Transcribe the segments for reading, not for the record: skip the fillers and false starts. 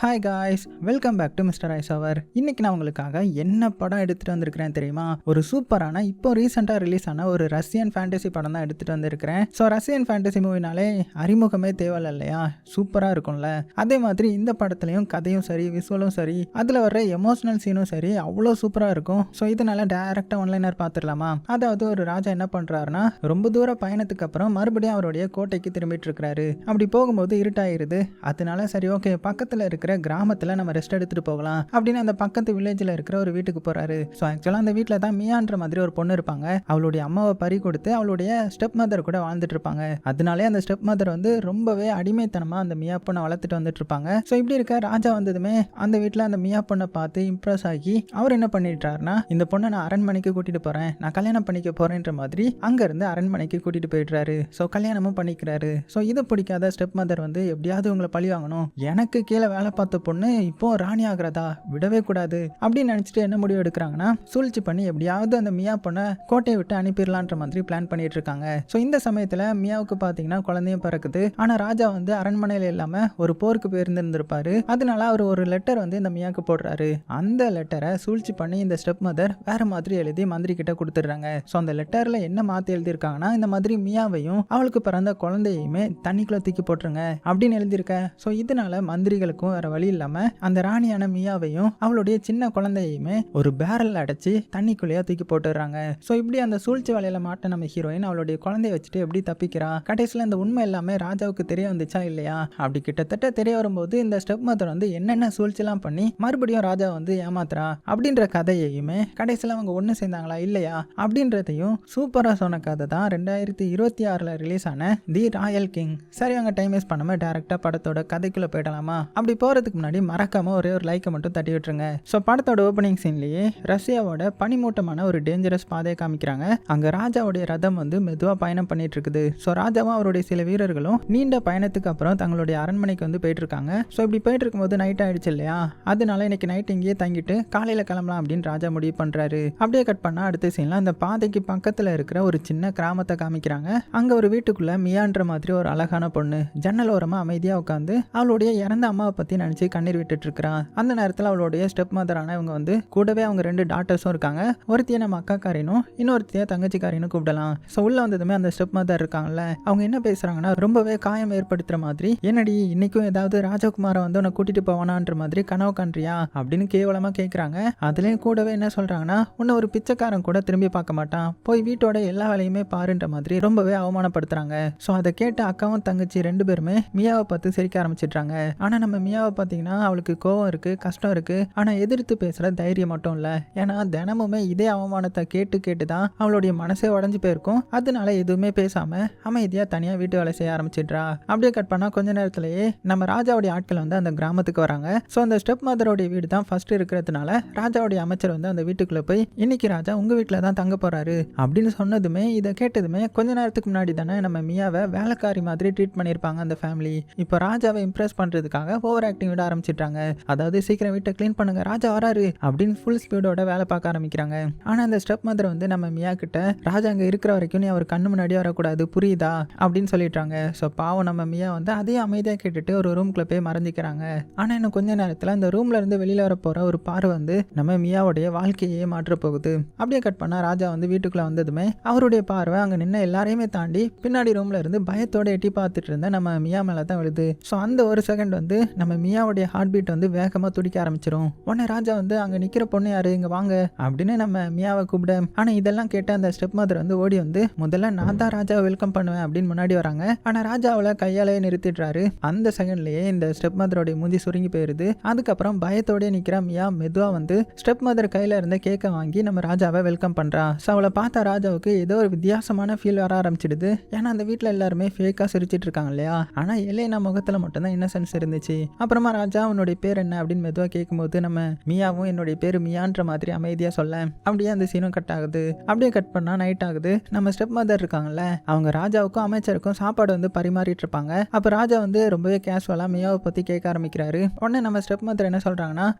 Hi guys, welcome back to mister ஐஸ் அவர். இன்னைக்கு நான் உங்களுக்காக என்ன படம் எடுத்துகிட்டு வந்திருக்கிறேன் தெரியுமா? ஒரு சூப்பரான இப்போ ரீசெண்டாக ரிலீஸ் ஆன ஒரு ரஷ்யன் ஃபேண்டசி படம் தான் எடுத்துகிட்டு வந்திருக்கிறேன். ஸோ ரஷ்யன் ஃபேண்டசி மூவினாலே அறிமுகமே தேவையில்லை இல்லையா? சூப்பராக இருக்கும்ல. அதே மாதிரி இந்த படத்துலையும் கதையும் சரி, விஷுவலும் சரி, அதில் வர்ற எமோஷனல் சீனும் சரி அவ்வளோ சூப்பராக இருக்கும். ஸோ இதனால டேரெக்டாக ஒன்லைனர் பார்த்துடலாமா? அதாவது ஒரு ராஜா என்ன பண்ணுறாருன்னா, ரொம்ப தூர பயணத்துக்கு அப்புறம் மறுபடியும் அவருடைய கோட்டைக்கு திரும்பிட்டு இருக்கிறாரு. அப்படி போகும்போது இருட்டாயிருது. அதனால சரி ஓகே, பக்கத்தில் இருக்கிற கிராமத்தில் நம்ம ரெஸ்ட் எடுத்துட்டு போகலாம் அப்படின்னு அந்த பக்கத்து வில்லேஜில் இருக்கிற ஒரு வீட்டுக்கு போறாரு. ஸோ ஆக்சுவலாக அந்த வீட்டில் தான் மியான்ற மாதிரி ஒரு பொண்ணு இருப்பாங்க. அவளுடைய அம்மாவை பறி கொடுத்து அவளுடைய ஸ்டெப் மதர் கூட வாழ்ந்துட்டு இருப்பாங்க. அதனாலே அந்த ஸ்டெப் மதர் வந்து ரொம்பவே அடிமைத்தனமா அந்த மியா பொண்ணை வளர்த்துட்டு வந்துட்டு இருப்பாங்க. ஸோ இப்படி இருக்க ராஜா வந்ததுமே அந்த வீட்டில் அந்த மியா பொண்ணை பார்த்து இம்ப்ரெஸ் ஆகி அவர் என்ன பண்ணிட்டாருன்னா, இந்த பொண்ணை நான் அரண்மனைக்கு கூட்டிட்டு போறேன், நான் கல்யாணம் பண்ணிக்க போறேன்ற மாதிரி அங்க இருந்து அரண்மனைக்கு கூட்டிட்டு போயிடுறாரு. ஸோ கல்யாணமும் பண்ணிக்கிறாரு. ஸோ இதை பிடிக்காத ஸ்டெப் மதர் வந்து எப்படியாவது உங்களை பழி வாங்கணும், எனக்கு கீழே வேலை பார்த்த பொண்ணு இப்போ ராணி ஆகிறதா விடவே கூடாது அப்படின்னு நினைச்சிட்டு என்ன முடிவு எடுக்கிறாங்கன்னா, சூழ்ச்சி பண்ணி எப்படியாவது அந்த மியா பொண்ணை கோட்டையை விட்டு அனுப்பிடலான்ற மாதிரி பிளான் பண்ணிட்டு இருக்காங்க. ஸோ இந்த சமயத்துல மியாவுக்கு பாத்தீங்கன்னா குழந்தையும் பிறக்குது. ஆனா ராஜா வந்து அரண்மனையில இல்லாம ஒரு போருக்கு போயிருந்திருப்பாரு. அதனால அவர் ஒரு லெட்டர் வந்து இந்த மியாவுக்கு போடுறாரு. அந்த லெட்டரை சூழ்ச்சி பண்ணி இந்த ஸ்டெப் மதர் வேற மாதிரி எழுதி மந்திரி கிட்ட கொடுத்துடுறாங்க. ஸோ அந்த லெட்டர்ல என்ன மாத்தி எழுதியிருக்காங்கன்னா, இந்த மாதிரி மியாவையும் அவளுக்கு பிறந்த குழந்தையுமே தண்ணிக்குள்ள தூக்கி போட்டுருங்க அப்படின்னு எழுதியிருக்க. ஸோ இதனால மந்திரிகளுக்கும் வேற வழி இல்லாம அந்த ராணியான மியாவையும் அவளுடைய சின்ன குழந்தையுமே ஒரு பேரல் அடைச்சு தண்ணிக்குள்ளேயே தூக்கி போட்டுடுறாங்க. ஸோ இப்படி அந்த சூழ்ச்சி வலையில மாட்ட நம்ம ஹீரோயின் அவளுடைய குழந்தைய வச்சுட்டு எப்படி தப்பிக்கிறா? கடைசியில் இந்த உண்மை எல்லாமே ராஜாவுக்கு தெரிய வந்துச்சா இல்லையா? அப்படி கிட்டத்தட்ட தெரிய வரும்போது இந்த ஸ்டெப் மதர் வந்து என்னென்ன சூழ்ச்சிலாம் பண்ணி மறுபடியும் ராஜா வந்து ஏமாத்துறா அப்படின்ற கதையையுமே கடைசியில் அவங்க ஒன்று சேர்ந்தாங்களா இல்லையா அப்படின்றதையும் சூப்பராக சொன்ன கதை தான் 2026 ரிலீஸ் ஆன தி ராயல் கிங். சரி, அவங்க டைம் வேஸ்ட் பண்ணாம டைரக்டா படத்தோட கதைக்குள்ள போயிடலாமா? அப்படி போறதுக்கு முன்னாடி மறக்காம ஒரே ஒரு லைக்கை மட்டும் தட்டி விட்டுருங்க. ஸோ படத்தோட ஓப்பனிங் சீன்லேயே ரஷ்யாவோட பனிமூட்டமான ஒரு டேஞ்சரஸ் பாதையை காமிக்கிறாங்க. அங்கே ராஜாவுடைய ரதம் வந்து மெதுவாக பயணம் பண்ணிட்டு இருக்குது. ஸோ ராஜாவும் அவருடைய சில வீரர்களும் நீண்ட பயணத்துக்கு அப்புறம் தங்களுடைய அரண்மனைக்கு வந்து போயிட்டு இருக்காங்க. ஸோ இப்படி போயிட்டு இருக்கும்போது நைட் ஆயிடுச்சு இல்லையா? அதனால இன்னைக்கு நைட் இங்கேயே தங்கிட்டு காலையில் கிளம்பலாம் அப்படின்னு ராஜா முடிவு பண்ணுறாரு. அப்படியே கட் பண்ணால் அடுத்த சீனில் அந்த பாதைக்கு பக்கத்தில் இருக்கிற ஒரு சின்ன கிராமத்தை காமிக்கிறாங்க. அங்கே ஒரு வீட்டுக்குள்ள மியான்ற மாதிரி ஒரு அழகான பொண்ணு ஜன்னல் ஓரமாக அமைதியாக உட்காந்து அவளுடைய இறந்த அம்மாவை பற்றி நினச்சி கண்ணீர் விட்டுட்டு இருக்கிறான். அந்த நேரத்தில் அவளுடைய ஸ்டெப் மதரான இவங்க வந்து கூடவே அவங்க 2 டாட்டர்ஸும் இருக்காங்க. ஒருத்தியை நம்ம அக்காக்காரினும் இன்னொருத்தியை தங்கச்சிக்காரினும் கூப்பிடலாம். ஸோ உள்ள வந்ததுமே அந்த ஸ்டெப் மதர் இருக்காங்கல்ல, அவங்க என்ன பேசுறாங்கன்னா, ரொம்பவே காயம் ஏற்படுத்துற மாதிரி, என்னடி இன்னைக்கும் ஏதாவது ராஜகுமாரை வந்து உன்னை கூட்டிட்டு போவானான்ற மாதிரி கனவு கண்றியா அப்படின்னு கேவலமா கேட்குறாங்க. அதுலேயும் கூடவே என்ன சொல்றாங்கன்னா, உன்னை ஒரு பிச்சைக்காரன் கூட திரும்பி பார்க்க மாட்டான், போய் வீட்டோட எல்லா வேலையுமே பாருன்ற மாதிரி ரொம்பவே அவமானப்படுத்துறாங்க. ஸோ அதை கேட்ட அக்காவும் தங்கச்சி 2 பேருமே மியாவை பார்த்து சிரிக்க ஆரம்பிச்சிடுறாங்க. ஆனா நம்ம மியாவை பார்த்தீங்கன்னா அவளுக்கு கோவம் இருக்கு, கஷ்டம் இருக்கு, ஆனா எதிர்த்து பேசுற தைரியம் மட்டும் இல்ல. ஏன்னா தினமுமே இதே அவமானத்தை கேட்டு கேட்டு தான் அவளுடைய மனசே உடஞ்சு போயிருக்கும். அதனால எதுவுமே பேசாம அமைதியா தனியா வீட்டு வேலை செய்ய ஆரம்பிச்சிடுறா. அப்படியே கட் பண்ணா கொஞ்ச நேரத்திலேயே நம்ம ராஜாவுடைய ஆட்கள் வந்து அந்த கிராமத்துக்கு வராங்க. ஸோ அந்த ஸ்டெப் மதரோடைய வீடு தான் ஃபர்ஸ்ட் இருக்கிறதுனால ராஜாவுடைய அமைச்சர் வந்து அந்த வீட்டுக்குள்ள போய், இன்னைக்கு ராஜா உங்க வீட்டுல தான் தங்க போறாரு அப்படின்னு சொன்னதுமே, இதை கேட்டதுமே கொஞ்ச நேரத்துக்கு முன்னாடி தானே நம்ம மியாவை வேலைக்காரி மாதிரி ட்ரீட் பண்ணியிருப்பாங்க அந்த ஃபேமிலி. இப்போ ராஜாவை இம்ப்ரெஸ் பண்றதுக்காக ஓவர் ஆக்டிங் விட ஆரம்பிச்சிட்டாங்க. அதாவது சீக்கிரம் வீட்டை கிளீன் பண்ணுங்க, ராஜா வராரு அப்படின்னு ஃபுல் ஸ்பீடோட வேலை பார்க்க ஆரம்பிக்கிறாங்க. ஆனா அந்த ஸ்டெப் மதர் வந்து நம்ம மியா கிட்ட, ராஜா அங்க இருக்கிற வரைக்கும் நீ அவர் கண்ணு முன்னாடியே வரக்கூடாது புரியுதா அப்படின்னு சொல்லிட்டாங்க. ஸோ பாவம் நம்ம மியா வந்து அதே அமைதியாக கேட்டுட்டு ஒரு ரூம்குள்ள போய் மறைஞ்சிக்கிறாங்க. ஆனா இன்னும் கொஞ்ச நேரத்தில் அந்த ரூம்ல இருந்து வெளியில வர போற ஒரு பார்வை வந்து நம்ம மியாவுடைய வாழ்க்கையே மாற்ற போகுது. அப்படியே கட் பண்ணா ராஜா வந்து வீட்டுக்குள்ள வந்ததுமே அவருடைய பார்வை அங்க நின்று எல்லாரையுமே தாண்டி பின்னாடி ரூம்ல இருந்து பயத்தோட எட்டி பார்த்துட்டு இருந்த நம்ம மியா மேல தான் விழுது. ஸோ அந்த ஒரு செகண்ட் வந்து நம்ம மியாவுடைய ஹார்ட் பீட் வந்து வேகமா துடிக்க ஆரம்பிச்சிடும். உடனே ராஜா வந்து அங்க நிக்கிற பொண்ணு யாரு, இங்க வாங்க அப்படின்னு நம்ம மியாவை கூப்பிட. ஆனா இதெல்லாம் கேட்ட அந்த ஸ்டெப் மதர் வந்து ஓடி வந்து, முதல்ல நான் தான் ராஜாவை வெல்கம் பண்ணுவேன் அப்படின்னு முன்னாடி வராங்க. ஆனா ராஜாவில் கையாலேயே நிறுத்திடுறாரு. அந்த செகண்ட்லயே இந்த ஸ்டெப் மதரோட மூஞ்சி சுருங்கி போயிருது. அதுக்கப்புறம் பயத்தோட நிக்கிற மியா மெதுவா வந்து ஸ்டெப் மதர் கையில இருந்த கேக்கை வாங்கி நம்ம ராஜாவை வெல்கம் பண்றா. ஸோ அவளை பார்த்தா ராஜாவுக்கு ஏதோ ஒரு வித்தியாசமான ஃபீல் வர ஆரம்பிச்சிடுது. ஏன்னா அந்த வீட்டுல எல்லாருமே ஃபேக்கா சிரிச்சிட்டு இருக்காங்க இல்லையா? ஆனா எல்லைனா முகத்துல மட்டும்தான் இன்னசென்ஸ் இருந்துச்சு. அப்புறமா ராஜா உன்னுடைய பேர் என்ன அப்படின்னு மெதுவாக கேட்கும்போது நம்ம மியாவும் என்னுடைய பேர் மியான்ற மாதிரி அமைதியா சொல்ல, அப்படியே அந்த சீனும் கட் ஆகுது. அப்படியே கட் பண்ணா நைட் ஆகுது. நம்ம ஸ்டெப் மதர் இருக்காங்கல்ல, அவங்க ராஜாவுக்கும் அமைச்சருக்கும் சாப்பாடு வந்து பரிமாறிட்டு இருப்பாங்க. அப்ப ராஜா வந்து ரொம்பவே கேஷுவலா மியாவை பத்தி கேட்க ஆரம்பிக்கிறாரு. உடனே நம்ம ஸ்டெப் மதர் என்ன சொல்றாங்கன்னா,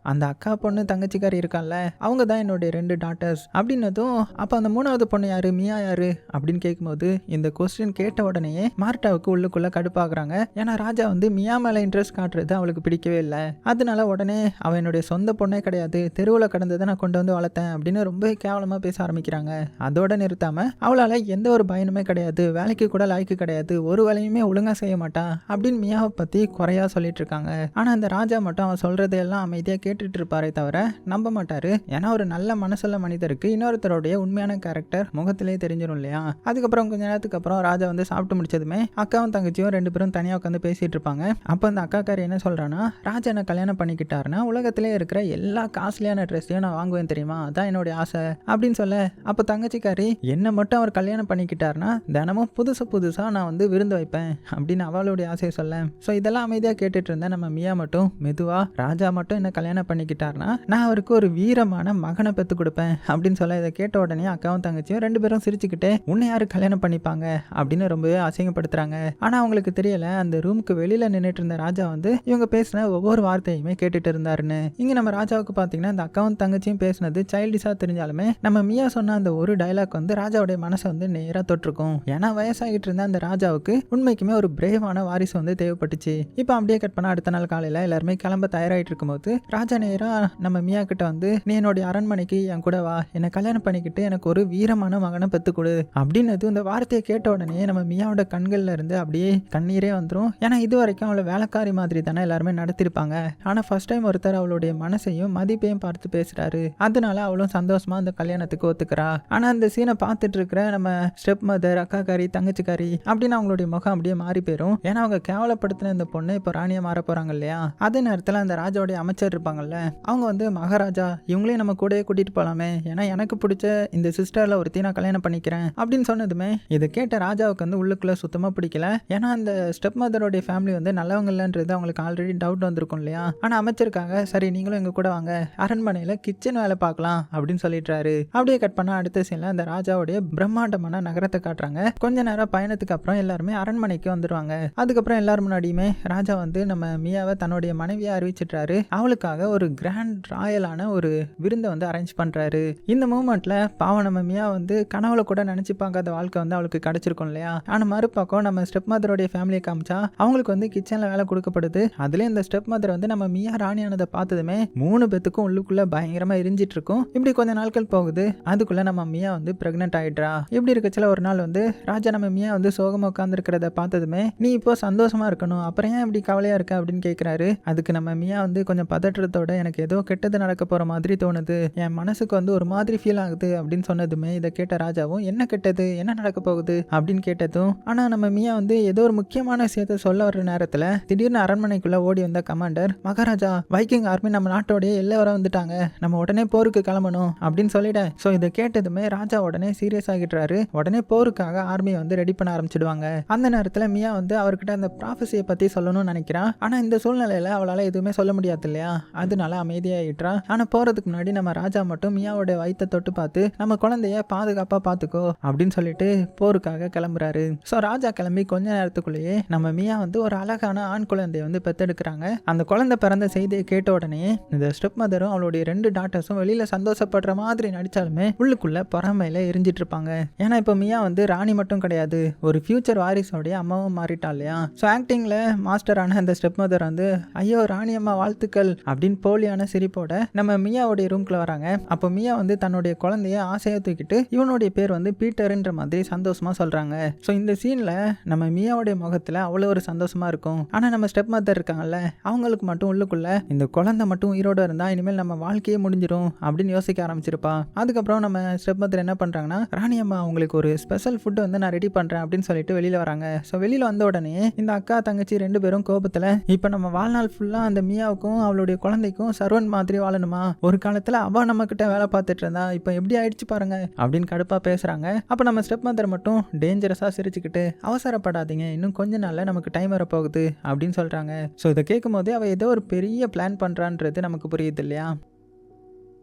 அந்த அக்கா பொண்ணு தங்கச்சிக்காரி இருக்கால, அவங்க தான் என்னுடைய 2 டாட்டர்ஸ் அப்படின்னதும், அப்ப அந்த 3வது பொண்ணு யாரு, மியா யாரு அப்படின்னு கேட்கும்போது இந்த கொஸ்டின் கேட்ட உடனே மார்ட்டாவுக்கு உள்ளுக்குள்ள கடுப்பாக்குறாங்க. ஏன்னா ராஜா வந்து மியா மேல இன்ட்ரெஸ்ட் காட்டுறது அவளுக்கு பிடிக்கவே இல்லை. அதனால உடனே அவன் என்னுடைய சொந்த பொண்ணே கிடையாது, தெருவில் கடந்ததை நான் கொண்டு வந்து வளர்த்தேன் அப்படின்னு ரொம்ப கேவலமாக பேச ஆரம்பிக்கிறாங்க. அதோட நிறுத்தாம அவளால் எந்த ஒரு பயனுமே கிடையாது, வேலைக்கு கூட லாய்க்கு கிடையாது, ஒரு வேலையுமே ஒழுங்காக செய்ய மாட்டா அப்படின்னு மியாவை பற்றி குறையா சொல்லிட்டு இருக்காங்க. ஆனால் அந்த ராஜா மட்டும் அவன் சொல்றதையெல்லாம் அமைதியாக கேட்டுட்டு இருப்பாரே தவிர நம்ப மாட்டாரு. ஏன்னா ஒரு நல்ல மனசுள்ள மனிதருக்கு இன்னொருத்தருடைய உண்மையான கேரக்டர் முகத்திலே தெரிஞ்சிடும் இல்லையா. அதுக்கப்புறம் கொஞ்ச நேரத்துக்கு அப்புறம் ராஜா வந்து சாப்பிட்டு முடிச்சதுமே அக்காவும் தங்கச்சியும் 2 பேரும் தனியாக உட்காந்து பேசிட்டு இருப்பாங்க. அப்போ அந்த அக்காக்காரி என்ன சொல்றான்னா, ராஜா என்ன கல்யாணம் பண்ணிக்கிட்டாருன்னா உலகத்திலே இருக்கிற எல்லா காஸ்ட்லியான ட்ரெஸ்ஸையும் நான் வாங்குவேன் தெரியுமா, அதான் என்னுடைய ஆசை அப்படின்னு சொல்ல, அப்போ தங்கச்சிக்காரி என்ன மட்டும் அவர் கல்யாணம் பண்ணிக்கிட்டாருன்னா தினமும் புதுசாக நான் வந்து விருந்து வைப்பேன் அப்படின்னு அவளுடைய ஆசையை சொல்ல. ஸோ இதெல்லாம் அமைதியாக கேட்டுட்டு இருந்தேன். நம்ம மியா மட்டும் மெதுவா, ராஜா மட்டும் என்ன கல்யாணம் பண்ணிக்கிட்டாருன்னா நான் அவருக்கு ஒரு வீரமான மகனை பெற்று கொடுப்பேன் அப்படின்னு சொல்ல, இதை கேட்ட உடனே அக்காவும் தங்கச்சியும் 2 பேரும் சிரிச்சுக்கிட்டே உன்னை யாரு கல்யாணம் பண்ணிப்பாங்க அப்படின்னு ரொம்பவே அசிங்கப்படுத்துறாங்க. ஆனா அவங்களுக்கு தெரியல, அந்த ரூமுக்கு வெளியில நின்றுட்டு இருந்த ராஜா வந்து இவங்க பேசின ஒவ்வொரு வார்த்தையுமே கேட்டுட்டு இருந்தாருன்னு. இங்க நம்ம ராஜாவுக்கு பாத்தீங்கன்னா இந்த அக்காவும் தங்கச்சியும் பேசினது சைல்டிஷா தெரிஞ்சாலுமே நம்ம மியா சொன்ன அந்த ஒரு டைலாக் வந்து ராஜாவுடைய மனசை வந்து நேரா தொட்டிருக்கும். ஏன்னா வயசாகிட்டு இருந்த அந்த ராஜாவுக்கு உண்மைக்குமே ஒரு பிரேவான வாரிசு வந்து தேவைப்பட்டுச்சு. இப்போ அப்படியே கட் பண்ண அடுத்த நாள் காலையில எல்லாருமே கிளம்ப தயாராகிட்டு இருக்கும்போது ராஜா நேரா நம்ம மியா கிட்ட வந்து நீ என்னுடைய அரண்மனைக்கு என் கூட வா, என்னை கல்யாணம் பண்ணிக்கிட்டு எனக்கு ஒரு வீரமான மகனை பெத்து கொடு அப்படின்னு இந்த வார்த்தையை கேட்ட உடனே நம்ம மியாவோட கண்கள்ல இருந்து அப்படியே கண்ணீரே வந்துடும். ஏன்னா இது வரைக்கும் அவளை வேலைக்காரி மாதிரி தானே எல்லாருமே நடத்திருப்பாங்க. ஆனா ஃபர்ஸ்ட் டைம் ஒருத்தர் அவளுடைய மனசையும் மதிப்பையும் பார்த்து பேசுறாரு. அதனால அவளும் சந்தோஷமா அந்த கல்யாணத்துக்கு ஒத்துக்கிறா. ஆனா அந்த சீனை பார்த்துட்டு இருக்கிற நம்ம ஸ்டெப் மதர், அக்காக்காரி, தங்கச்சிக்காரி அப்படின்னு அவங்களுடைய முகம் அப்படியே மாறி போயிடும். ஏன்னா அவங்க கேவலப்படுத்தின இந்த பொண்ணு இப்போ ராணியா மாற போறாங்க இல்லையா. அதே நேரத்தில் அந்த ராஜாவுடைய அமைச்சர் இருப்பாங்கல்ல, அவங்க வந்து மகாராஜா இவங்களையும் நம்ம கூடயே கூட்டிட்டு போலாமே, ஏன்னா எனக்கு பிடிச்ச இந்த சிஸ்டர்ல ஒருத்தி நான் கல்யாணம் பண்ணிக்கிறேன் அப்படின்னு சொன்னதுமே இதை கேட்ட ராஜாவுக்கு வந்து உள்ளுக்குள்ள சுத்தமா பிடிக்கல. ஏன்னா அந்த ஸ்டெப் மதரோடைய ஃபேமிலி வந்து நல்லவங்க இல்லைன்றது அவங்களுக்கு ஆல்ரெடி டவுட் வந்திருக்கும் இல்லையா. ஆனா அமைச்சிருக்காங்க, சரி நீங்களும் எங்க கூட வாங்க, அரண்மனையில கிச்சன் வேலை பார்க்கலாம் அப்படின்னு சொல்லிடுறாரு. அப்படியே கட் பண்ண அடுத்த சீன்ல அந்த ராஜாவுடைய பிரம்மாண்டமான நகரத்தை காட்டுறாங்க. கொஞ்ச நேரம் பயணத்துக்கு அப்புறம் எல்லாருமே அரண்மனைக்கு வந்துருவாங்க. அதுக்கப்புறம் எல்லாரும் முன்னாடியுமே ராஜா வந்து நம்ம மியாவை தன்னுடைய மனைவியை அறிவிச்சிட்டாரு. அவளுக்காக ஒரு கிராண்ட் ராயலான ஒரு விருந்தை வந்து அரேஞ்ச் பண்றாரு. இந்த மூமெண்ட்ல பாவம் நம்ம மியா வந்து கனவுல கூட நினைச்சு பார்க்காத வாழ்க்கை வந்து அவளுக்கு கிடைச்சிருக்கும் இல்லையா. ஆனா மறுபக்கம் நம்ம ஸ்டெப் மதரோடைய ஃபேமிலியை காமிச்சா அவங்களுக்கு வந்து கிச்சன்ல வேலை கொடுக்கப்படுது. அதுல இந்த ஸ்டெப் மதர் வந்து நம்ம மியா ராணியானதை பார்த்ததுமே 3 பேத்துக்கும் உள்ளுக்குள்ள பயங்கரமா எரிஞ்சிட்டு இருக்கும். இப்படி கொஞ்ச நாட்கள் போகுது. அதுக்குள்ள நம்ம மியா வந்து பிரெக்னென்ட் ஆயிடுறா. இப்படி இருக்கச்சுல ஒரு நாள் வந்து ராஜா நம்ம மியா வந்து சோகமா உட்கார்ந்து இருக்கிறத பார்த்ததுமே நீ இப்போ சந்தோஷமா இருக்கணும், அப்புறம் ஏன் இப்படி கவலையா இருக்க அப்படின்னு கேட்கிறாரு. அதுக்கு நம்ம மியா வந்து கொஞ்சம் பதற்றத்தோட எனக்கு ஏதோ கெட்டது நடக்க போற மாதிரி தோணுது, என் மனசுக்கு வந்து ஒரு மாதிரி ஃபீல் ஆகுது அப்படின்னு சொன்னதுமே இதை கேட்ட ராஜாவும் என்ன கெட்டது, என்ன நடக்க போகுது அப்படின்னு கேட்டதும், ஆனா நம்ம மியா வந்து ஏதோ ஒரு முக்கியமான விஷயத்த சொல்ல வர்ற நேரத்துல திடீர்னு அரண்மனைக்குள்ள ஓடி வந்த கமாண்டர், மகாராஜா வைக்கிங் ஆர்மி நம்ம நாட்டோடைய எல்லை வர வந்துட்டாங்க, நம்ம உடனே போருக்கு கிளம்பணும் அப்படின்னு சொல்லிட. ஸோ இதை கேட்டதுமே ராஜா உடனே சீரியஸ் ஆகிடுறாரு. உடனே போருக்காக ஆர்மியை வந்து ரெடி பண்ண ஆரம்பிச்சிடுவாங்க. அந்த நேரத்தில் மியா வந்து அவர்கிட்ட அந்த ப்ராஃபஸியை பத்தி சொல்லணும்னு நினைக்கிறான். ஆனா இந்த சூழ்நிலையில அவளால் எதுவுமே சொல்ல முடியாது இல்லையா. அதனால அமைதியாயிட்டா. ஆனா போறதுக்கு முன்னாடி நம்ம ராஜா மட்டும் மியாவோட வயித்தை தொட்டு பார்த்து நம்ம குழந்தைய பாதுகாப்பா பாத்துக்கோ அப்படின்னு சொல்லிட்டு போருக்காக கிளம்புறாரு. ஸோ ராஜா கிளம்பி கொஞ்ச நேரத்துக்குள்ளேயே நம்ம மியா வந்து ஒரு அழகான ஆண் குழந்தைய வந்து பெத்தெடுக்கிறாங்க. அந்த குழந்தை பிறந்த செய்தியை கேட்ட உடனே இந்த ஸ்டெப் மதரும் அவளுடைய 2 டாட்டர்ஸும் வெளியில சந்தோஷப்படுற மாதிரி நடிச்சாலுமே உள்ளுக்குள்ள பொறாமையில எரிஞ்சிட்டு இருப்பாங்க. ஏன்னா இப்போ மியா வந்து ராணி மட்டும் கிடையாது, ஒரு ஃபியூச்சர் வாரிசோடைய அம்மாவும் மாறிட்டா இல்லையா. ஸோ ஆக்டிங்ல மாஸ்டரான அந்த ஸ்டெப் மதர் வந்து ஐயோ ராணி அம்மா வாழ்த்துக்கள் அப்படின்னு போலியான சிரிப்போட நம்ம மியாவுடைய ரூம்குள்ள வராங்க. அப்போ மியா வந்து தன்னுடைய குழந்தைய ஆசையா தூக்கிட்டு இவனுடைய பேர் வந்து பீட்டர்ன்ற மாதிரி சந்தோஷமா சொல்றாங்க. ஸோ இந்த சீன்ல நம்ம மியாவுடைய முகத்துல அவ்வளோ ஒரு சந்தோஷமா இருக்கும். ஆனா நம்ம ஸ்டெப் மதர் இருக்காங்கல்ல, அவங்களுக்கு மட்டும் உள்ளுக்குள்ள இந்த குழந்தை மட்டும் உயிரோட இருந்தா இனிமேல் நம்ம வாழ்க்கையே முடிஞ்சிடும் அப்படின்னு யோசிக்க ஆரம்பிச்சிருப்பா. அதுக்கப்புறம் நம்ம ஸ்டெப் மதர் என்ன பண்றாங்கன்னா, ராணி அம்மா உங்களுக்கு ஒரு ஸ்பெஷல் ஃபுட் வந்து நான் ரெடி பண்றேன் அப்படின்னு சொல்லிட்டு வெளியில வராங்க. ஸோ வெளியில வந்த உடனே இந்த அக்கா தங்கச்சி 2 பேரும் கோபத்துல இப்ப நம்ம வாழ்நாள் ஃபுல்லா அந்த மியாவுக்கும் அவளுடைய குழந்தைக்கும் சர்வன் மாதிரி வாழணுமா, ஒரு காலத்துல அவ நம்ம கிட்ட வேலை பார்த்துட்டு இருந்தா இப்ப எப்படி ஆயிடுச்சு பாருங்க அப்படின்னு கடுப்பா பேசுறாங்க. அப்ப நம்ம ஸ்டெப் மதர் மட்டும் டேஞ்சரஸா சிரிச்சுக்கிட்டு அவசரப்படாதீங்க, இன்னும் கொஞ்ச நாள்ல நமக்கு டைம் வர போகுது அப்படின்னு சொல்றாங்க. ஸோ இதை கேட்கும் போதே அவ ஏதோ ஒரு பெரிய பிளான் பண்றான்றது நமக்கு புரியுது இல்லையா.